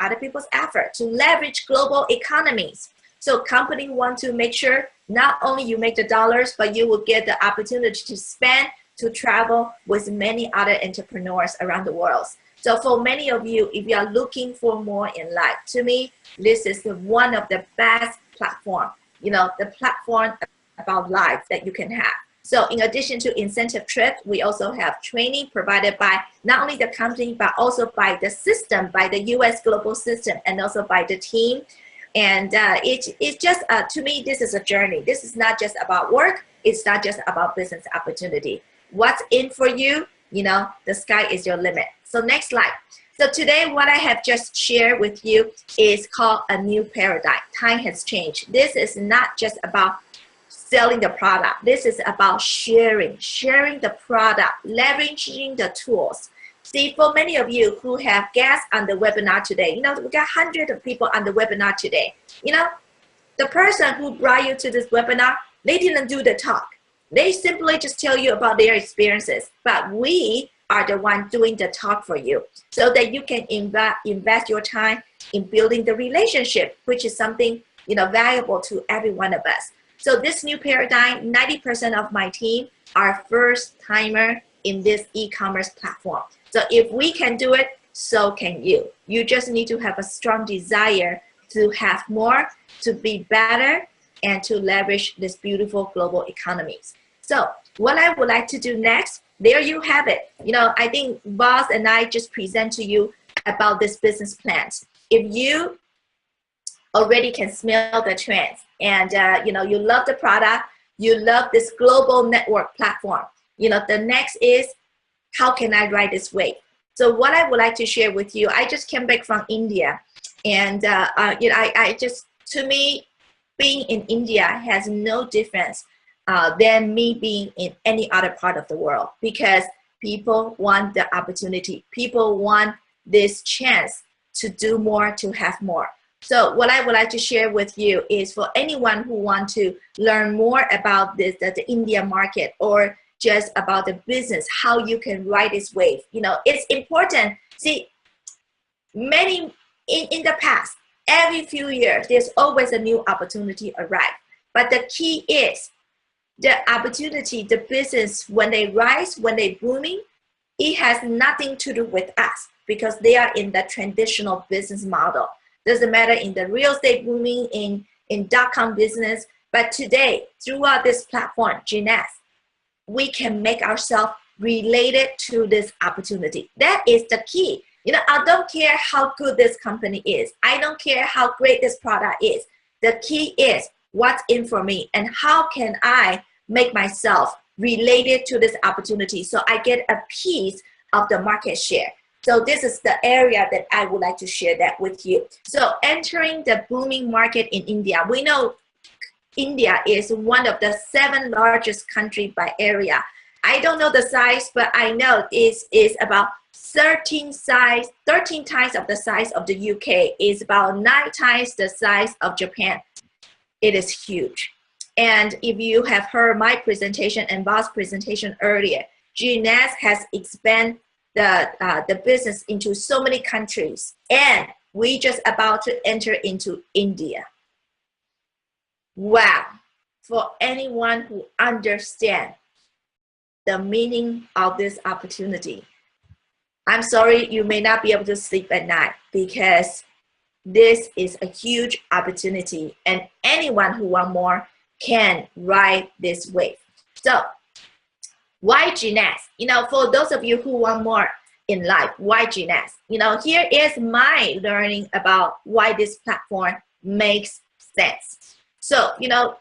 other people's effort, to leverage global economies. So company want to make sure not only you make the dollars, but you will get the opportunity to spend, to travel with many other entrepreneurs around the world. So for many of you, if you are looking for more in life, to me, this is one of the best platform, you know, the platform about life that you can have. So in addition to incentive trip, we also have training provided by not only the company, but also by the system, by the US global system, and also by the team. And it's just, to me, this is a journey. This is not just about work. It's not just about business opportunity. What's in for you, you know, the sky is your limit. So next slide. So today, what I have just shared with you is called a new paradigm. Time has changed. This is not just about selling the product. This is about sharing the product, leveraging the tools. See, for many of you who have guests on the webinar today, you know, we got hundreds of people on the webinar today. You know, the person who brought you to this webinar, they didn't do the talk. They simply just tell you about their experiences, but we are the one doing the talk for you so that you can invest your time in building the relationship, which is something, you know, valuable to every one of us. So this new paradigm, 90% of my team are first timer in this e-commerce platform. So if we can do it, so can you. You just need to have a strong desire to have more, to be better, and to leverage this beautiful global economies. So what I would like to do next, there you have it. You know, I think Boss and I just present to you about this business plans. If you already can smell the trends and you know, you love the product, you love this global network platform, you know, the next is, how can I ride this wave? So what I would like to share with you, I just came back from India, and you know, I just, to me, being in India has no difference than me being in any other part of the world, because people want the opportunity. People want this chance to do more, to have more. So what I would like to share with you is, for anyone who want to learn more about this, the India market, or just about the business, how you can ride this wave. You know, it's important. See, many in the past, every few years, there's always a new opportunity arrive. But the key is the opportunity, the business, when they rise, when they booming, it has nothing to do with us, because they are in the traditional business model. Doesn't matter in the real estate booming, in .com business, but today, throughout this platform, Jeunesse, we can make ourselves related to this opportunity. That is the key. You know, I don't care how good this company is. I don't care how great this product is. The key is what's in for me, and how can I make myself related to this opportunity so I get a piece of the market share. So this is the area that I would like to share that with you. So entering the booming market in India, we know India is one of the 7 largest country by area. I don't know the size, but I know it is about 13 times of the size of the UK. Is about 9 times the size of Japan. It is huge. And if you have heard my presentation and Bob's presentation earlier, Jeunesse has expanded the business into so many countries, and we just about to enter into India. Wow, for anyone who understands the meaning of this opportunity, I'm sorry, you may not be able to sleep at night, because this is a huge opportunity, and anyone who wants more can ride this wave. So why Jeunesse? You know, for those of you who want more, in life. Why Jeunesse? You know, here is my learning about why this platform makes sense. So, you know,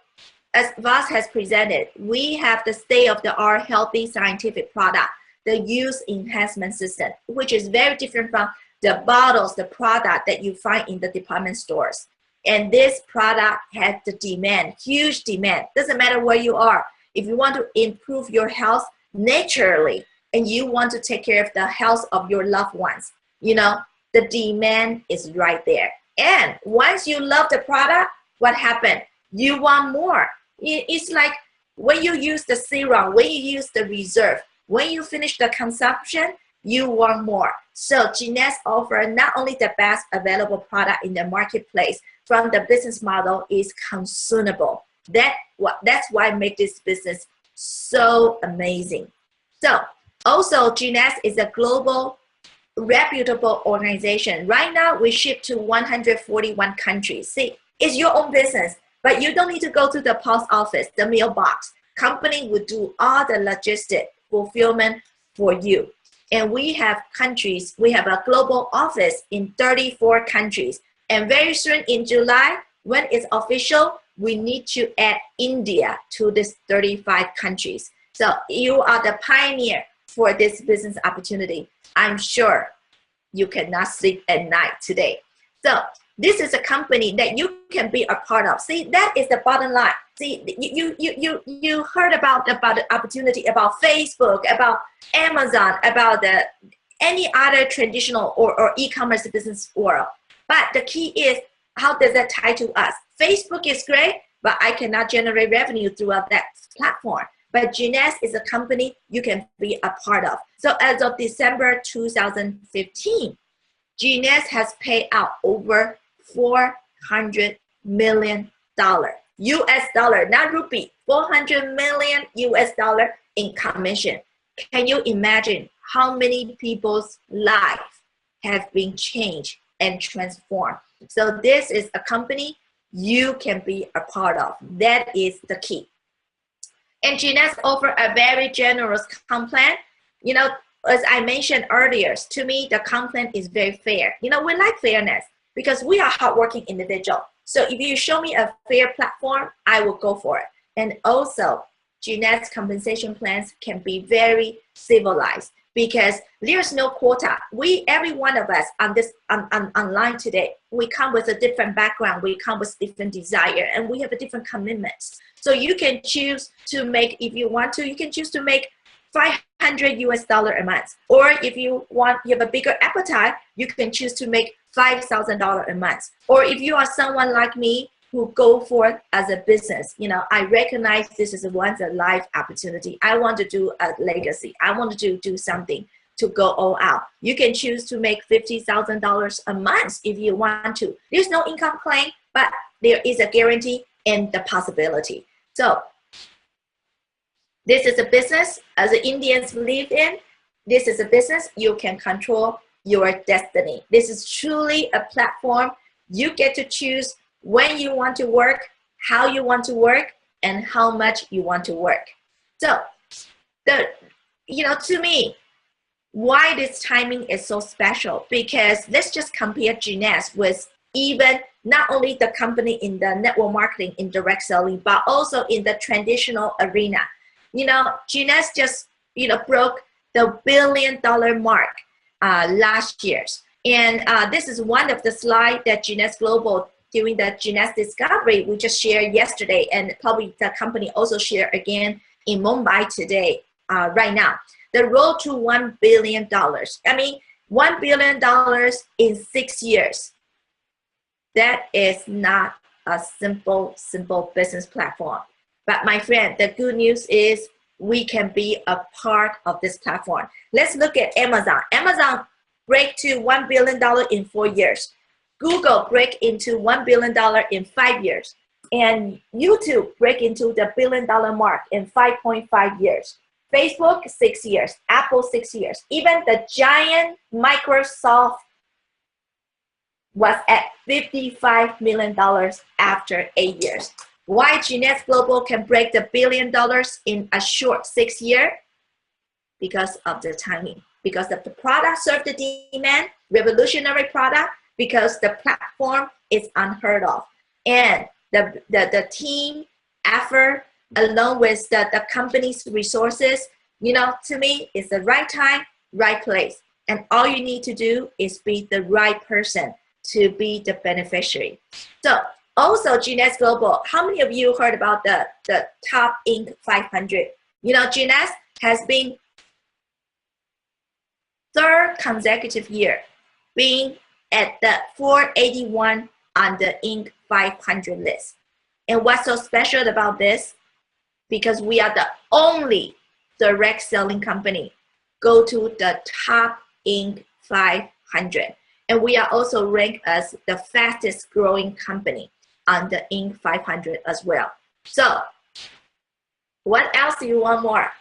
as Voss has presented, we have the state-of-the-art healthy scientific product, the use enhancement system, which is very different from the bottles, the product that you find in the department stores. And this product has the demand, huge demand. Doesn't matter where you are. If you want to improve your health naturally, and you want to take care of the health of your loved ones, you know, the demand is right there. And once you love the product, what happened? You want more. It's like when you use the serum, when you use the reserve, when you finish the consumption, you want more. So Jeunesse offers not only the best available product in the marketplace, from the business model is consumable. That's why I make this business so amazing. So also Jeunesse is a global reputable organization. Right now we ship to 141 countries. See, it's your own business, but you don't need to go to the post office, the mailbox. Company will do all the logistic fulfillment for you. And we have countries, we have a global office in 34 countries. And very soon in July, when it's official, we need to add India to this 35 countries. So you are the pioneer for this business opportunity. I'm sure you cannot sleep at night today. So this is a company that you can be a part of. See, that is the bottom line. See, you heard about the opportunity about Facebook, about Amazon, about any other traditional or e-commerce business world. But the key is, how does that tie to us? Facebook is great, but I cannot generate revenue throughout that platform. But Jeunesse is a company you can be a part of. So as of December 2015, Jeunesse has paid out over $400 million. US dollar, not rupee, 400 million US dollar in commission. Can you imagine how many people's lives have been changed and transformed? So this is a company you can be a part of. That is the key. And Jeunesse offers a very generous comp plan. You know, as I mentioned earlier, to me, the comp plan is very fair. You know, we like fairness because we are hardworking individuals. So if you show me a fair platform, I will go for it. And also, Jeunesse compensation plans can be very civilized because there's no quota. Every one of us on this online today, we come with a different background, we come with different desire, and we have a different commitments. So you can choose to make, if you want to, you can choose to make $500 US a month. Or if you have a bigger appetite, you can choose to make $5,000 a month. Or if you are someone like me who go for it as a business, you know, I recognize this is a once a life opportunity. I want to do a legacy. I want to do something to go all out. You can choose to make $50,000 a month if you want to. There's no income claim, but there is a guarantee and the possibility. So this is a business, as the Indians believe in, this is a business you can control your destiny. This is truly a platform. You get to choose when you want to work, how you want to work, and how much you want to work. So, to me, why this timing is so special, because let's just compare Jeunesse with even not only the company in the network marketing, in direct selling, but also in the traditional arena. You know, Jeunesse just, broke the $1 billion mark last year. And this is one of the slides that Jeunesse Global, during the Jeunesse Discovery, we just shared yesterday, and probably the company also shared again in Mumbai today, right now. The road to $1 billion. I mean, $1 billion in 6 years. That is not a simple business platform. But my friend, the good news is we can be a part of this platform. Let's look at Amazon. Amazon break to $1 billion in 4 years. Google break into $1 billion in 5 years. And YouTube break into the $1 billion mark in 5.5 years. Facebook, 6 years. Apple, 6 years. Even the giant Microsoft was at $55 million after 8 years. Why Jeunesse Global can break the $1 billion in a short 6 years? Because of the timing. because the product serves the demand, revolutionary product, because the platform is unheard of. And the team effort along with the company's resources, you know, to me, it's the right time, right place. And all you need to do is be the right person to be the beneficiary. So also Jeunesse Global, how many of you heard about the top Inc. 500? You know, Jeunesse has been third consecutive year being at the 481 on the Inc. 500 list. And what's so special about this? Because we are the only direct selling company go to the top Inc. 500. And we are also ranked as the fastest growing company on the Inc. 500 as well. So what else do you want more?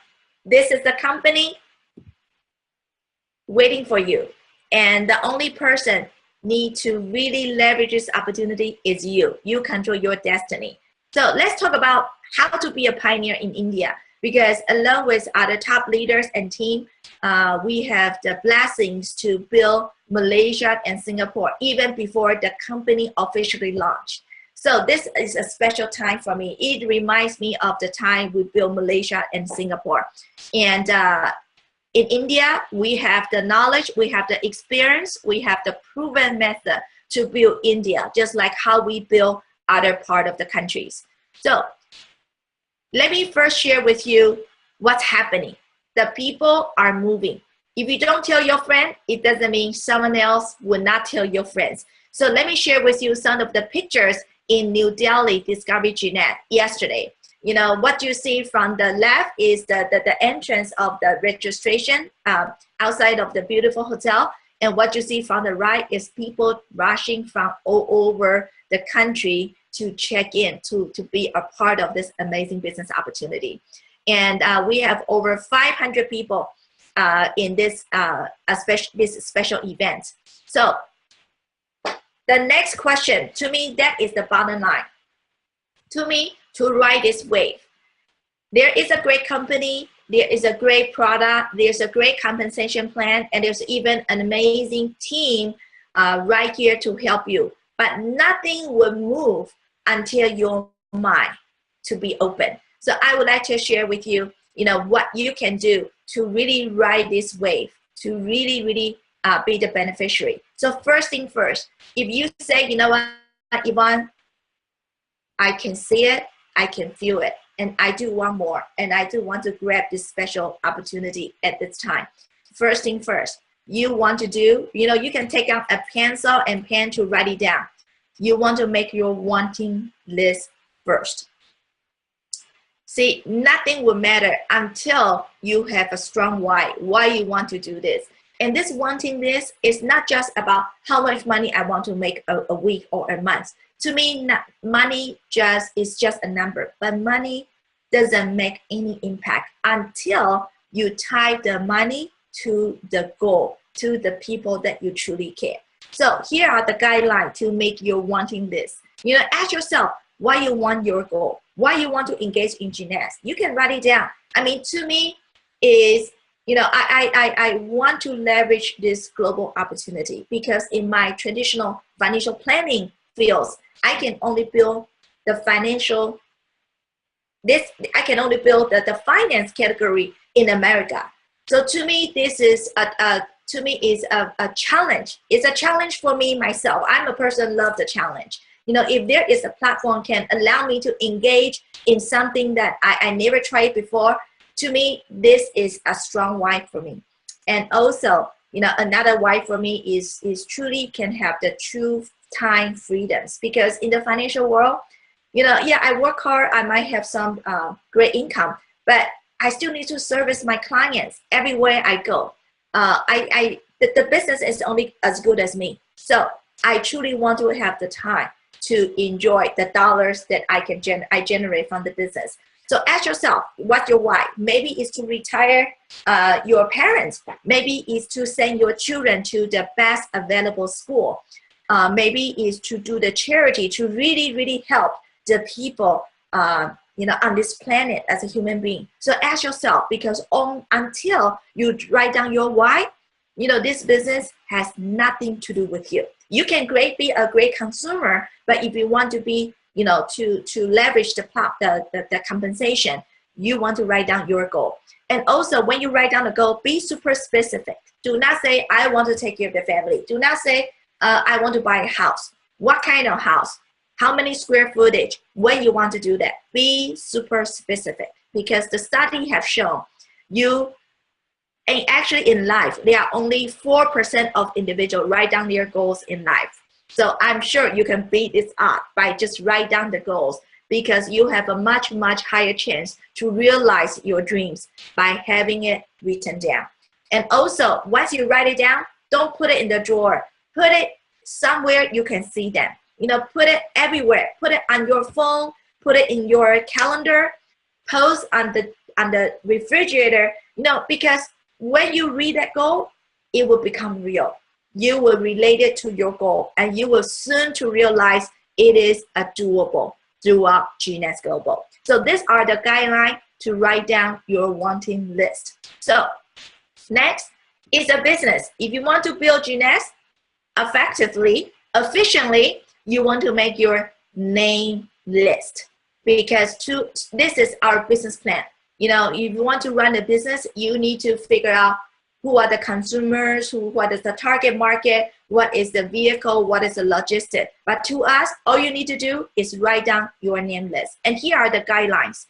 This is the company waiting for you. And the only person need to really leverage this opportunity is you. You control your destiny. So let's talk about how to be a pioneer in India, because along with other top leaders and team, we have the blessings to build Malaysia and Singapore even before the company officially launched. So this is a special time for me. It reminds me of the time we built Malaysia and Singapore. And in India, we have the knowledge, we have the experience, we have the proven method to build India, just like how we build other part of the countries. So let me first share with you what's happening. The people are moving. If you don't tell your friend, it doesn't mean someone else will not tell your friends. So let me share with you some of the pictures in New Delhi Discovery Jeunesse yesterday. You know, what you see from the left is the entrance of the registration outside of the beautiful hotel. And what you see from the right is people rushing from all over the country to check in, to be a part of this amazing business opportunity. And we have over 500 people in this, this special event. So the next question, to me, that is the bottom line. To me, to ride this wave, there is a great company, there is a great product, there's a great compensation plan, and there's even an amazing team right here to help you. But nothing will move until your mind to be open. So I would like to share with you, you know, what you can do to really ride this wave, to really be the beneficiary. So first thing first, if you say, you know what, Yvonne, I can see it, I can feel it, and I do want more, and I do want to grab this special opportunity at this time. First thing first, you want to do, you know, you can take out a pencil and pen to write it down. You want to make your wanting list first. See, nothing will matter until you have a strong why you want to do this. And this wanting list is not just about how much money I want to make a week or a month. To me, money is just a number, but money doesn't make any impact until you tie the money to the goal, to the people that you truly care. So here are the guidelines to make your wanting list. You know, ask yourself why you want your goal, why you want to engage in Jeunesse. You can write it down. I mean, to me, is, you know, I want to leverage this global opportunity because in my traditional financial planning fields, I can only build the financial, I can only build the finance category in America. So to me, this is a challenge. It's a challenge for me myself. I'm a person who loves the challenge. You know, if there is a platform can allow me to engage in something that I never tried before, to me, this is a strong why for me. And also, you know, another why for me is truly can have the true time freedoms, because in the financial world, you know, yeah, I work hard, I might have some great income, but I still need to service my clients everywhere I go. The business is only as good as me. So I truly want to have the time to enjoy the dollars that I generate from the business. So ask yourself, what's your why? Maybe it's to retire your parents. Maybe it's to send your children to the best available school. Maybe it's to do the charity, to really help the people you know, on this planet as a human being. So ask yourself, because until you write down your why, You know, this business has nothing to do with you. You can be a great consumer, but if you want to be, you know, to leverage the compensation, you want to write down your goal. And also, when you write down the goal, be super specific. Do not say, I want to take care of the family. Do not say, I want to buy a house. What kind of house? How many square footage? When you want to do that? Be super specific, because the study have shown you, and actually in life, there are only 4% of individuals write down their goals in life. So I'm sure you can beat this up by just write down the goals, because you have a much, much higher chance to realize your dreams by having it written down. And also, once you write it down, don't put it in the drawer. Put it somewhere you can see them. You know, put it everywhere. Put it on your phone, put it in your calendar, post on the refrigerator, you know, because when you read that goal, it will become real. You will relate it to your goal, and you will soon to realize it is a doable throughout Jeunesse Global. So these are the guidelines to write down your wanting list. So next is a business. If you want to build Jeunesse effectively, efficiently, you want to make your name list, because this is our business plan. You know, if you want to run a business, you need to figure out who are the consumers, what is the target market, what is the vehicle, what is the logistic. But to us, all you need to do is write down your name list. And here are the guidelines.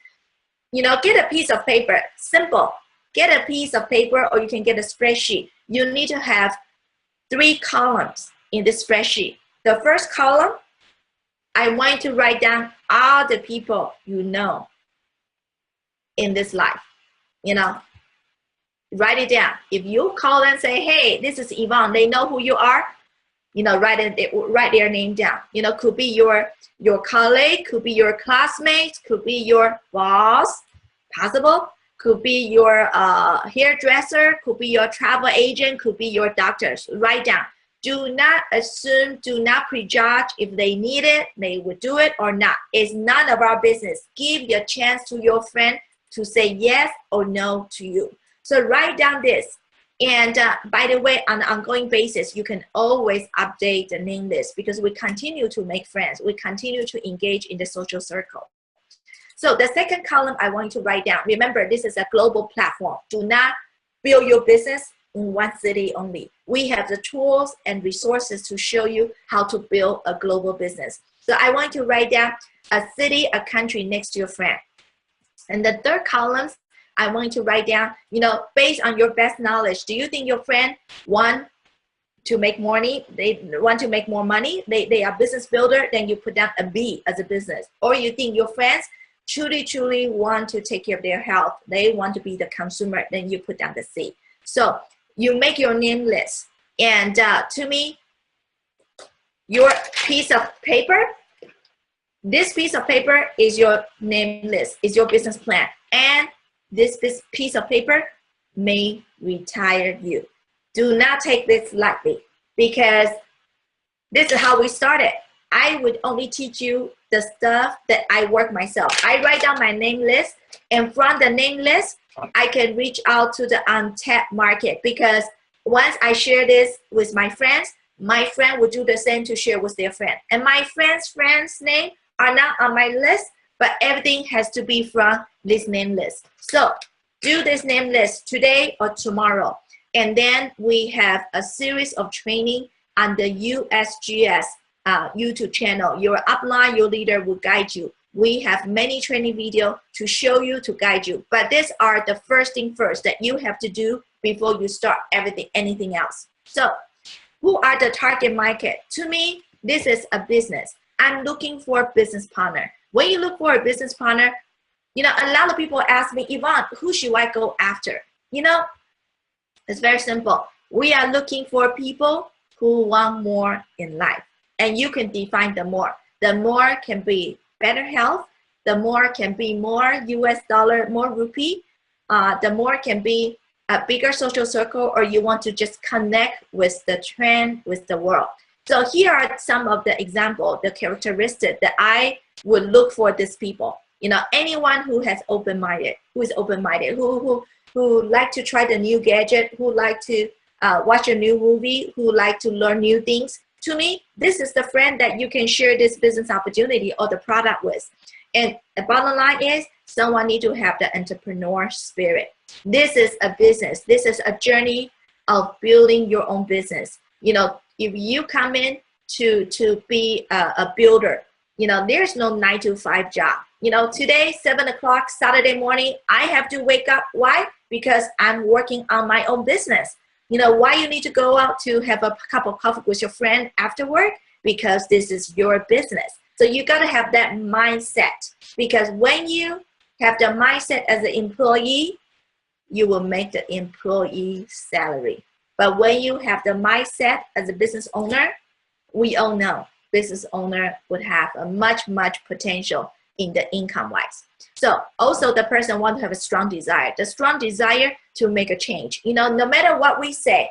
You know, get a piece of paper, simple. Get a piece of paper, or you can get a spreadsheet. You need to have 3 columns in this spreadsheet. The first column, I want to write down all the people you know in this life. You know, write it down. If you call and say, hey, this is Yvonne, they know who you are, you know, write their name down. You know, could be your colleague, could be your classmate, could be your boss, possible, could be your hairdresser, could be your travel agent, could be your doctors. Write down. Do not assume, do not prejudge if they need it, they would do it or not. It's none of our business. Give the chance to your friend to say yes or no to you. So write down this. And by the way, on an ongoing basis, you can always update the name list, because we continue to make friends. We continue to engage in the social circle. So the second column I want you to write down. Remember, this is a global platform. Do not build your business in one city only. We have the tools and resources to show you how to build a global business. So I want you to write down a city, a country next to your friend. And the third column, I want you to write down, you know, based on your best knowledge, do you think your friend want to make money? They want to make more money? They are business builder, then you put down a B as a business. Or you think your friends truly want to take care of their health, they want to be the consumer, then you put down the C. So you make your name list. And to me, your piece of paper, this piece of paper is your name list, is your business plan. And this piece of paper may retire you. Do not take this lightly, because this is how we started. I would only teach you the stuff that I work myself. I write down my name list, and from the name list, I can reach out to the untapped market, because once I share this with my friend will do the same to share with their friend. And my friend's name are not on my list, but everything has to be from this name list. So do this name list today or tomorrow. And then we have a series of training on the USGS YouTube channel. Your upline, your leader will guide you. We have many training videos to show you, to guide you. But these are the first thing first that you have to do before you start anything else. So who are the target market? To me, this is a business. I'm looking for a business partner. When you look for a business partner, you know, a lot of people ask me, Yvonne, who should I go after? You know, it's very simple. We are looking for people who want more in life. And you can define the more. The more can be better health. The more can be more US dollar, more rupee. The more can be a bigger social circle, or you want to just connect with the trend, with the world. So here are some of the examples, the characteristics that I would look for these people. You know, anyone who has who is open-minded, who like to try the new gadget, who like to watch a new movie, who like to learn new things. To me, this is the friend that you can share this business opportunity or the product with. And the bottom line is, someone need to have the entrepreneur spirit. This is a business. This is a journey of building your own business. You know, if you come in to be a builder, you know, there's no 9-to-5 job. You know, today, 7 o'clock, Saturday morning, I have to wake up. Why? Because I'm working on my own business. You know, why you need to go out to have a cup of coffee with your friend after work? Because this is your business. So you got to have that mindset, because when you have the mindset as an employee, you will make the employee salary. But when you have the mindset as a business owner, we all know business owner would have a much potential in the income wise. So also the person want to have a strong desire, the strong desire to make a change. You know, no matter what we say,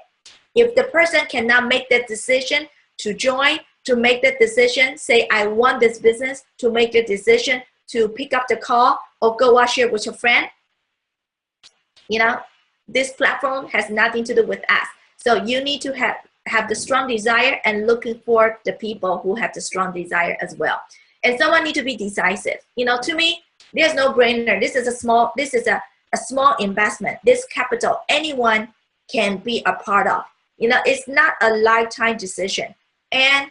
if the person cannot make that decision to join, to make that decision, say, I want this business, to make the decision to pick up the call or go out share with your friend, you know, this platform has nothing to do with us. So you need to have the strong desire and looking for the people who have the strong desire as well. And someone need to be decisive. You know, to me, there's no brainer. This is a small investment. This capital, anyone can be a part of. You know, it's not a lifetime decision. And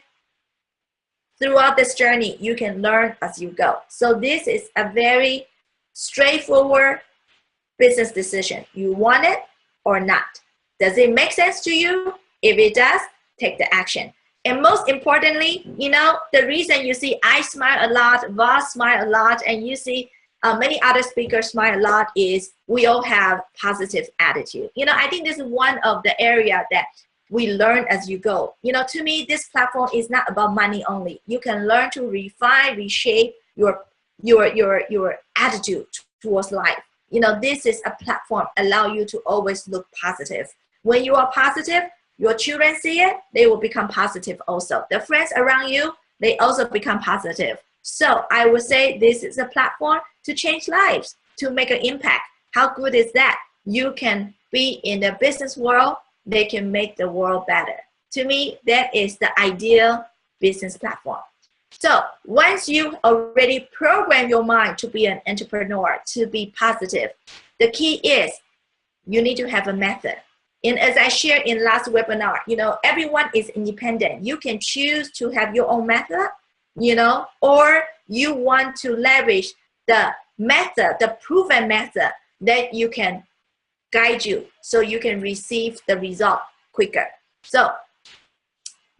throughout this journey, you can learn as you go. So this is a very straightforward business decision. You want it or not? Does it make sense to you? If it does, take the action. And most importantly, you know, the reason you see I smile a lot, Voss smile a lot, and you see many other speakers smile a lot is we all have positive attitude. You know, I think this is one of the area that we learn as you go. You know, to me, this platform is not about money only. You can learn to refine, reshape your attitude towards life. You know, this is a platform allow you to always look positive. When you are positive, your children see it, they will become positive also. The friends around you, they also become positive. So I would say this is a platform to change lives, to make an impact. How good is that? You can be in the business world, they can make the world better. To me, that is the ideal business platform. So once you already program your mind to be an entrepreneur, to be positive, the key is you need to have a method. And as I shared in last webinar, you know, everyone is independent. You can choose to have your own method, you know, or you want to leverage the method, the proven method that you can guide you so you can receive the result quicker. So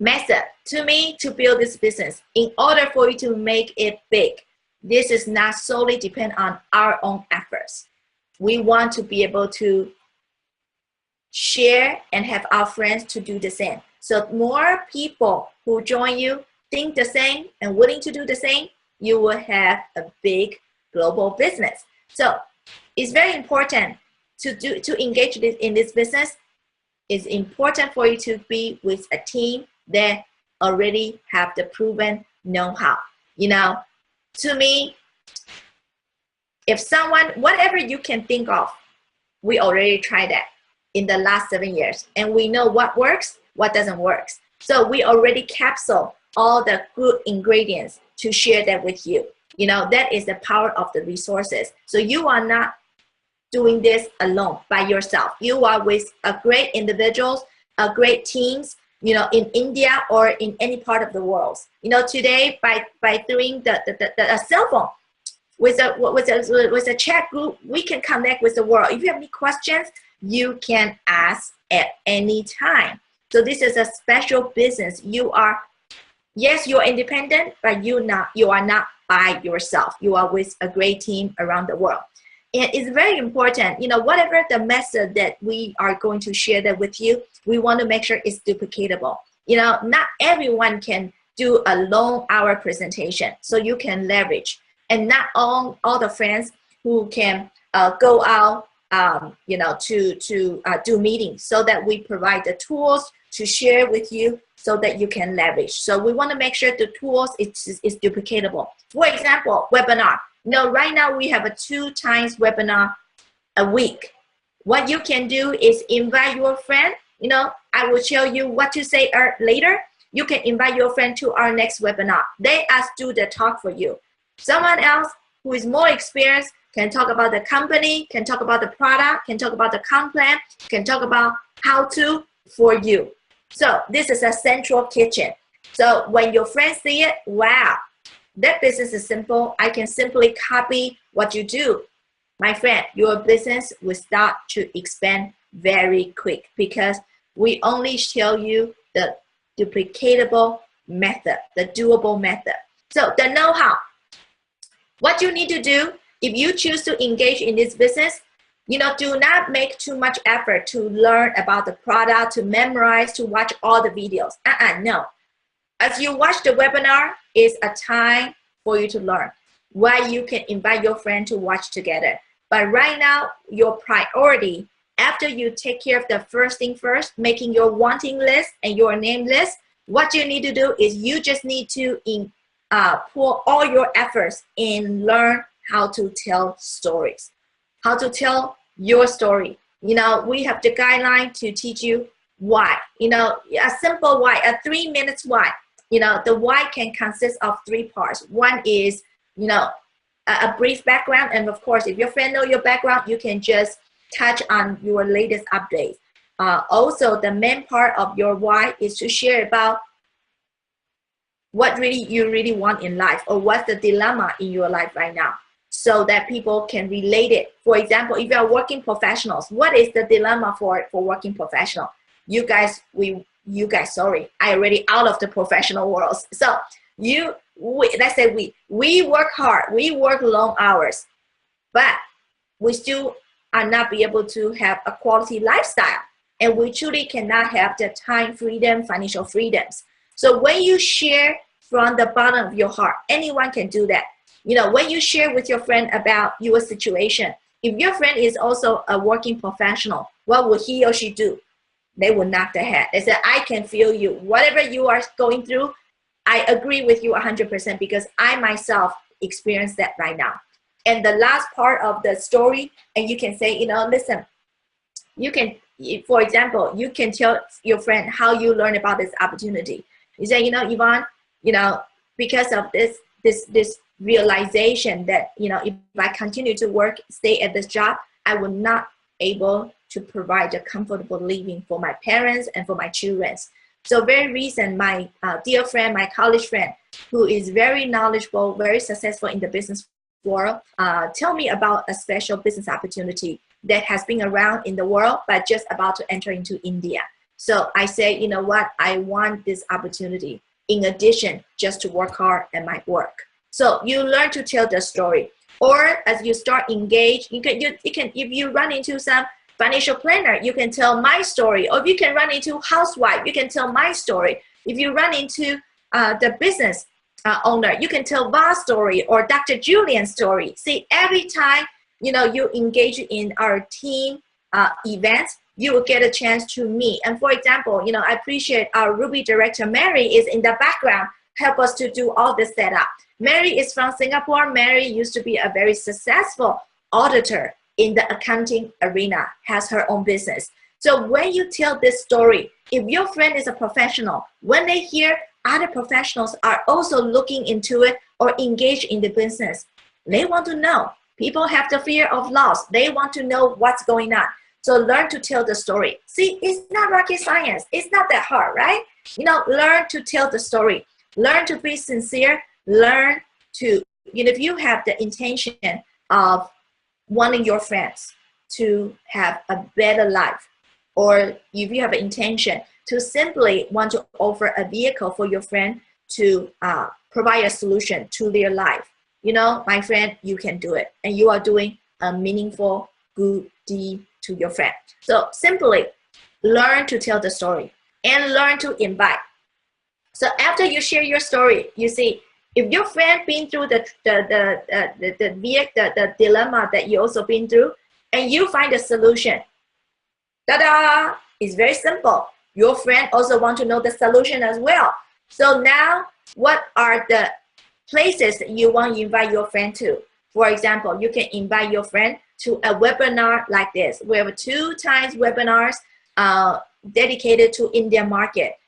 method, to me, to build this business, in order for you to make it big, this is not solely depend on our own efforts. We want to be able to share and have our friends to do the same. So more people who join you think the same and willing to do the same, you will have a big global business. So it's very important to engage in this business. It's important for you to be with a team that already have the proven know-how. You know, to me, if someone, whatever you can think of, we already tried that in the last 7 years, and we know what works, what doesn't work. So we already capsule all the good ingredients to share that with you. You know, that is the power of the resources. So you are not doing this alone by yourself. You are with a great individuals, a great teams, you know, in India or in any part of the world. You know, today by doing the cell phone, with a chat group, we can connect with the world. If you have any questions, you can ask at any time. So this is a special business. You are, yes, you're independent, but you are not by yourself. You are with a great team around the world. And it's very important, you know, whatever the method that we are going to share that with you, we want to make sure it's duplicatable. You know, not everyone can do a long hour presentation, so you can leverage. And not all the friends who can go out, you know, to do meetings, so that we provide the tools to share with you so that you can leverage. So we want to make sure the tools is duplicatable. For example, webinar. You know, right now we have a 2 times webinar a week. What you can do is invite your friend, I will show you what to say later. You can invite your friend to our next webinar. They do the talk for you. Someone else who is more experienced can talk about the company, can talk about the product, can talk about the comp plan, can talk about how to for you. So this is a central kitchen. So when your friends see it, wow, that business is simple. I can simply copy what you do. My friend, your business will start to expand very quick because we only show you the duplicatable method, the doable method. So the know-how. What you need to do if you choose to engage in this business, do not make too much effort to learn about the product, to memorize, to watch all the videos. No. As you watch the webinar, it's a time for you to learn. Why you can invite your friend to watch together. But right now, your priority, after you take care of the first thing first, making your wanting list and your name list, what you need to do is you just need to pour all your efforts in learn how to tell stories, how to tell your story. We have the guideline to teach you why, a simple why, a 3 minutes why. The why can consist of 3 parts. One is, a brief background. And of course, if your friend know your background, you can just touch on your latest updates. Also, the main part of your why is to share about what you really want in life, or what's the dilemma in your life right now, so that people can relate it. For example, if you are working professionals, what is the dilemma for working professional? You guys, sorry, I already out of the professional world. So let's say we work hard, we work long hours, but we still are not be able to have a quality lifestyle, and we truly cannot have the time freedom, financial freedoms. So when you share from the bottom of your heart, anyone can do that. When you share with your friend about your situation, if your friend is also a working professional, what will he or she do? They will nod their head. They say, I can feel you. Whatever you are going through, I agree with you 100% because I myself experience that right now. And the last part of the story, and you can say, listen, you can, for example, you can tell your friend how you learn about this opportunity. You say, Yvonne, because of this realization that, if I continue to work, stay at this job, I will not able to provide a comfortable living for my parents and for my children. So very recent, my dear friend, my college friend, who is very knowledgeable, very successful in the business world, tell me about a special business opportunity that has been around in the world, but just about to enter into India. So I say, you know what, I want this opportunity in addition just to work hard at my work. So you learn to tell the story. Or as you start engage, you can if you run into some financial planner, you can tell my story. Or if you can run into housewife, you can tell my story. If you run into the business owner, you can tell Va's story or Dr. Julian's story. See, every time you engage in our team events, you will get a chance to meet. And for example, I appreciate our Ruby director, Mary, is in the background, help us to do all the setup. Mary is from Singapore. Mary used to be a very successful auditor in the accounting arena, has her own business. So when you tell this story, if your friend is a professional, when they hear other professionals are also looking into it or engaged in the business, they want to know. People have the fear of loss. They want to know what's going on. So learn to tell the story. See, it's not rocket science. It's not that hard, right? Learn to tell the story. Learn to be sincere. Learn to, if you have the intention of wanting your friends to have a better life, or if you have an intention to simply want to offer a vehicle for your friend to provide a solution to their life, my friend, you can do it. And you are doing a meaningful, good deed to your friend. So simply learn to tell the story and learn to invite. So after you share your story, you see, if your friend been through the dilemma that you also been through, and you find a solution, ta-da! It's very simple. Your friend also want to know the solution as well. So now, what are the places that you want to invite your friend to? For example, you can invite your friend to a webinar like this. We have 2 times webinars dedicated to Indian market,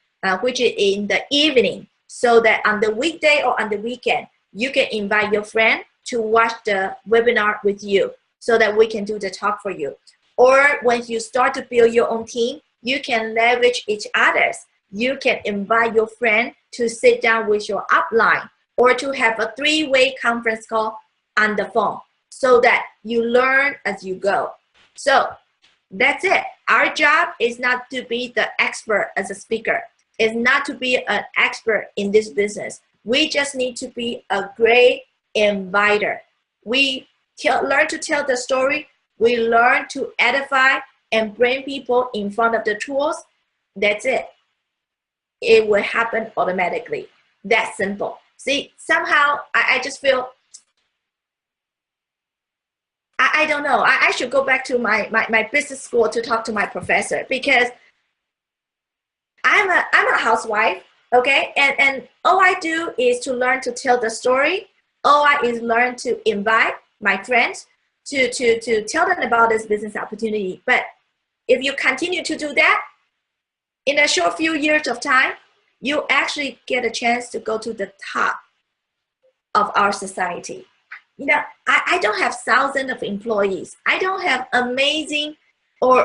which is in the evening, so that on the weekday or on the weekend, you can invite your friend to watch the webinar with you so that we can do the talk for you. Or when you start to build your own team, you can leverage each other's. You can invite your friend to sit down with your upline or to have a three-way conference call on the phone so that you learn as you go. So that's it. Our job is not to be the expert as a speaker. It's not to be an expert in this business. We just need to be a great inviter. We learn to tell the story. We learn to edify and bring people in front of the tools. That's it. It will happen automatically. That's simple. See, somehow I just feel, I don't know. I should go back to my business school to talk to my professor, because I'm a housewife, okay? And all I do is to learn to tell the story. All I is learn to invite my friends to tell them about this business opportunity. But if you continue to do that, in a short few years of time, you actually get a chance to go to the top of our society. You know, I don't have thousands of employees. I don't have amazing or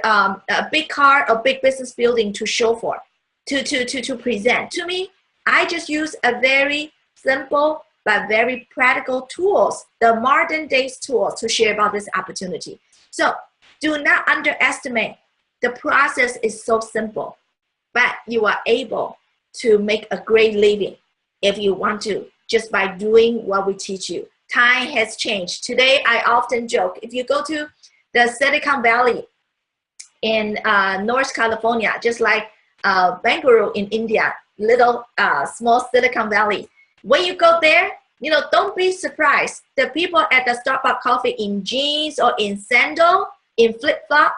a big car or big business building to show for, to present. To me, I just use a very simple but very practical tools, the modern days tools, to share about this opportunity. So do not underestimate. The process is so simple, but you are able to make a great living if you want to, just by doing what we teach you. Time has changed. Today, I often joke, if you go to the Silicon Valley in North California, just like Bangalore in India, little small Silicon Valley, when you go there, you know, don't be surprised. The people at the Starbucks coffee in jeans or in sandal, in flip-flop,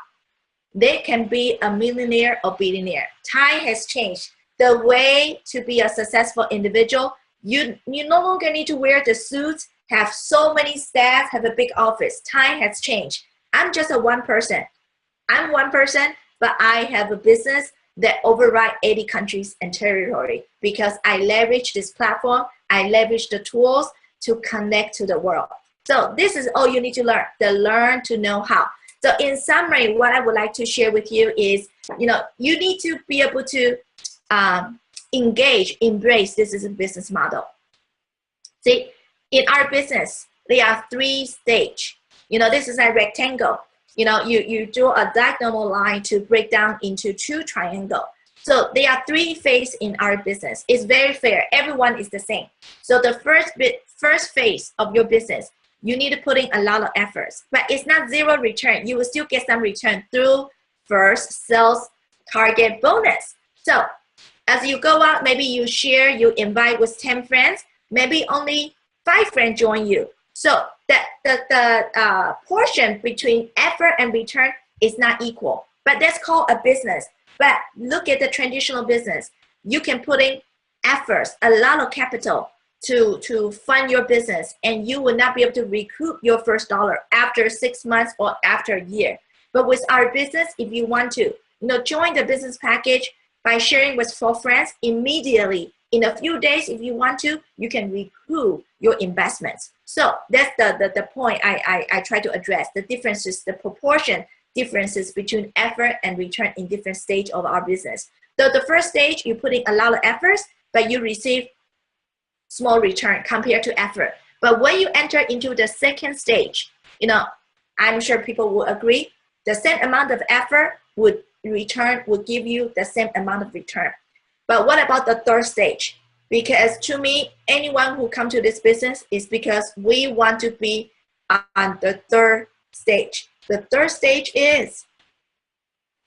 they can be a millionaire or billionaire. Time has changed. The way to be a successful individual, you no longer need to wear the suits, have so many staff, have a big office. Time has changed. I'm just a one person. I'm one person, but I have a business that override 80 countries and territory because I leverage this platform. I leverage the tools to connect to the world. So this is all you need to learn to know how. So in summary, what I would like to share with you is, you know, you need to be able to engage, embrace this is a business model. See, in our business, there are 3 stages. You know, this is a rectangle. You know, you draw a diagonal line to break down into 2 triangles. So there are 3 phases in our business. It's very fair. Everyone is the same. So the first phase of your business, you need to put in a lot of efforts, but it's not zero return. You will still get some return through first sales target bonus. So as you go out, maybe you share, you invite with 10 friends, maybe only 5 friends join you. So the portion between effort and return is not equal, but that's called a business. But look at the traditional business. You can put in efforts, a lot of capital to fund your business, and you will not be able to recoup your first dollar after 6 months or after a year. But with our business, if you want to, you know, join the business package by sharing with 4 friends immediately. In a few days, if you want to, you can recoup your investments. So that's the point I try to address. The differences, the proportion differences between effort and return in different stages of our business. So the first stage, you put in a lot of efforts, but you receive small return compared to effort. But when you enter into the second stage, you know, I'm sure people will agree, the same amount of effort would give you the same amount of return. But what about the third stage? Because to me, anyone who comes to this business is because we want to be on the third stage. The third stage is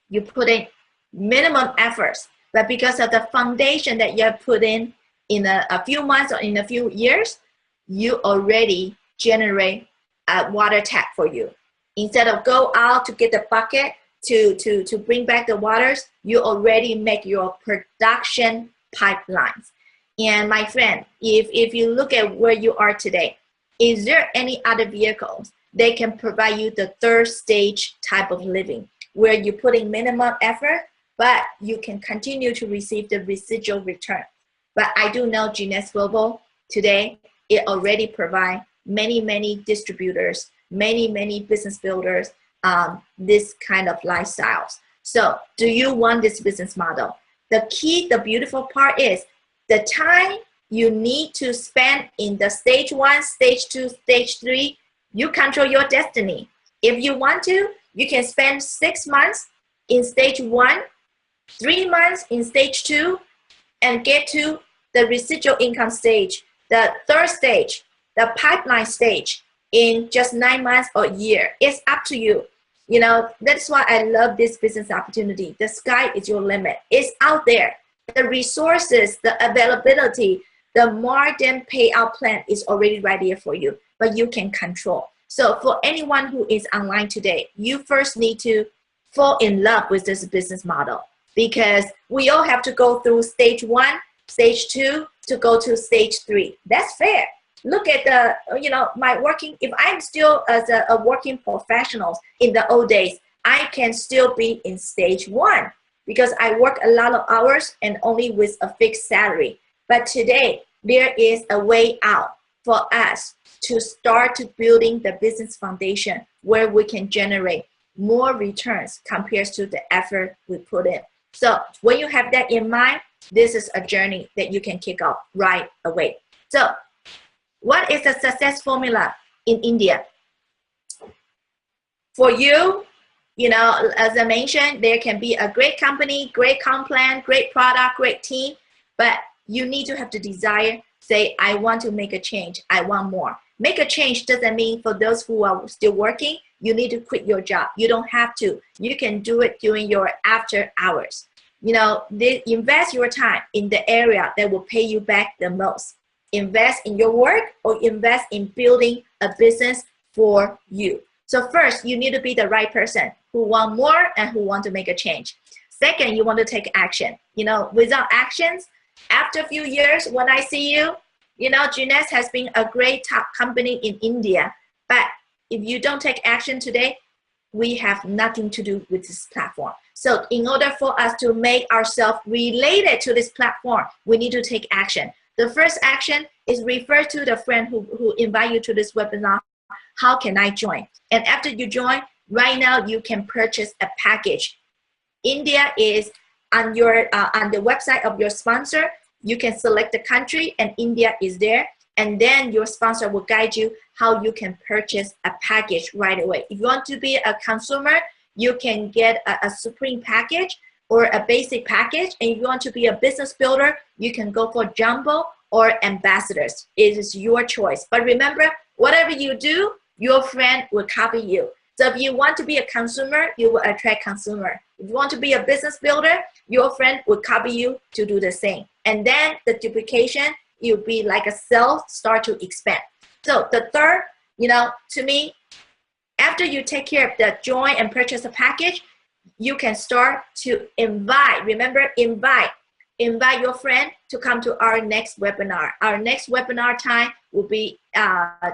you put in minimum efforts, but because of the foundation that you have put in a few months or in a few years, you already generate a water tap for you. Instead of go out to get the bucket to bring back the waters, you already make your production pipelines. And my friend, if you look at where you are today, is there any other vehicles that can provide you the third stage type of living? where you put in minimum effort, but you can continue to receive the residual return. But I do know Jeunesse Global today, it already provides many distributors, many business builders, this kind of lifestyles. So do you want this business model? The key, the beautiful part is the time you need to spend in the stage 1, stage 2, stage 3, you control your destiny. If you want to, you can spend 6 months in stage 1, 3 months in stage 2, and get to the residual income stage, the third stage, the pipeline stage in just 9 months or a year. It's up to you. You know, that's why I love this business opportunity. The sky is your limit. It's out there. The resources, the availability, the margin payout plan is already right here for you, but you can control. So for anyone who is online today, you first need to fall in love with this business model, because we all have to go through stage 1, stage 2 to go to stage 3. That's fair. Look at the, you know, my working, if I'm still as a working professional in the old days, I can still be in stage 1 because I work a lot of hours and only with a fixed salary. But today, there is a way out for us to start to building the business foundation where we can generate more returns compared to the effort we put in. So when you have that in mind, this is a journey that you can kick off right away. So what is the success formula in India? For you, you know, as I mentioned, there can be a great company, great comp plan, great product, great team, but you need to have the desire, say, I want to make a change, I want more. Make a change doesn't mean for those who are still working, you need to quit your job. You don't have to. You can do it during your after hours. You know, invest your time in the area that will pay you back the most. Invest in your work or invest in building a business for you. So first, you need to be the right person who want more and who want to make a change. Second, you want to take action. You know, without actions, after a few years, when I see you, you know, Jeunesse has been a great top company in India. But if you don't take action today, we have nothing to do with this platform. So in order for us to make ourselves related to this platform, we need to take action. The first action is refer to the friend who invite you to this webinar. How can I join? And after you join, right now you can purchase a package. India is on your on the website of your sponsor. You can select the country and India is there. And then your sponsor will guide you how you can purchase a package right away. If you want to be a consumer, you can get a supreme package or a basic package. And if you want to be a business builder, you can go for jumbo or ambassadors. It is your choice. But remember, whatever you do, your friend will copy you. So if you want to be a consumer, you will attract consumer. If you want to be a business builder, your friend will copy you to do the same. And then the duplication, you'll be like a cell start to expand. So the third, you know, to me, after you take care of the join and purchase a package, you can start to invite, remember, invite your friend to come to our next webinar. Our next webinar time will be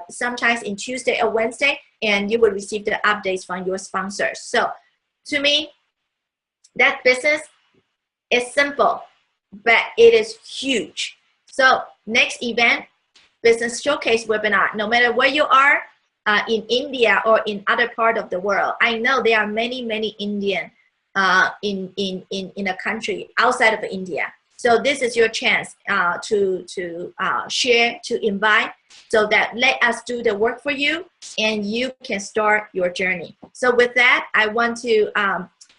sometimes in Tuesday or Wednesday, and you will receive the updates from your sponsors. So to me, that business is simple, but it is huge. So next event, business showcase webinar, no matter where you are in India or in other part of the world. I know there are many Indian in a country outside of India. So this is your chance to share, to invite, so that let us do the work for you and you can start your journey. So with that, I want to,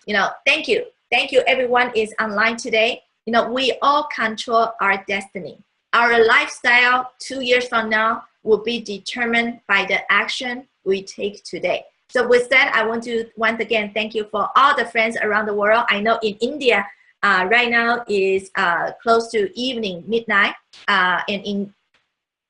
you know, thank you. Thank you, everyone is online today. You know, we all control our destiny. Our lifestyle 2 years from now will be determined by the action we take today. So with that, I want to once again thank you for all the friends around the world. I know in India, right now is close to evening, midnight, and in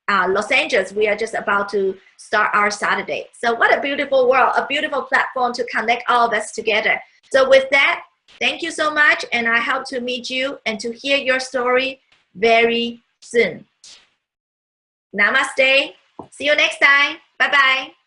Los Angeles, we are just about to start our Saturday. So what a beautiful world, a beautiful platform to connect all of us together. So with that, thank you so much, and I hope to meet you and to hear your story very soon. Namaste. See you next time. Bye-bye.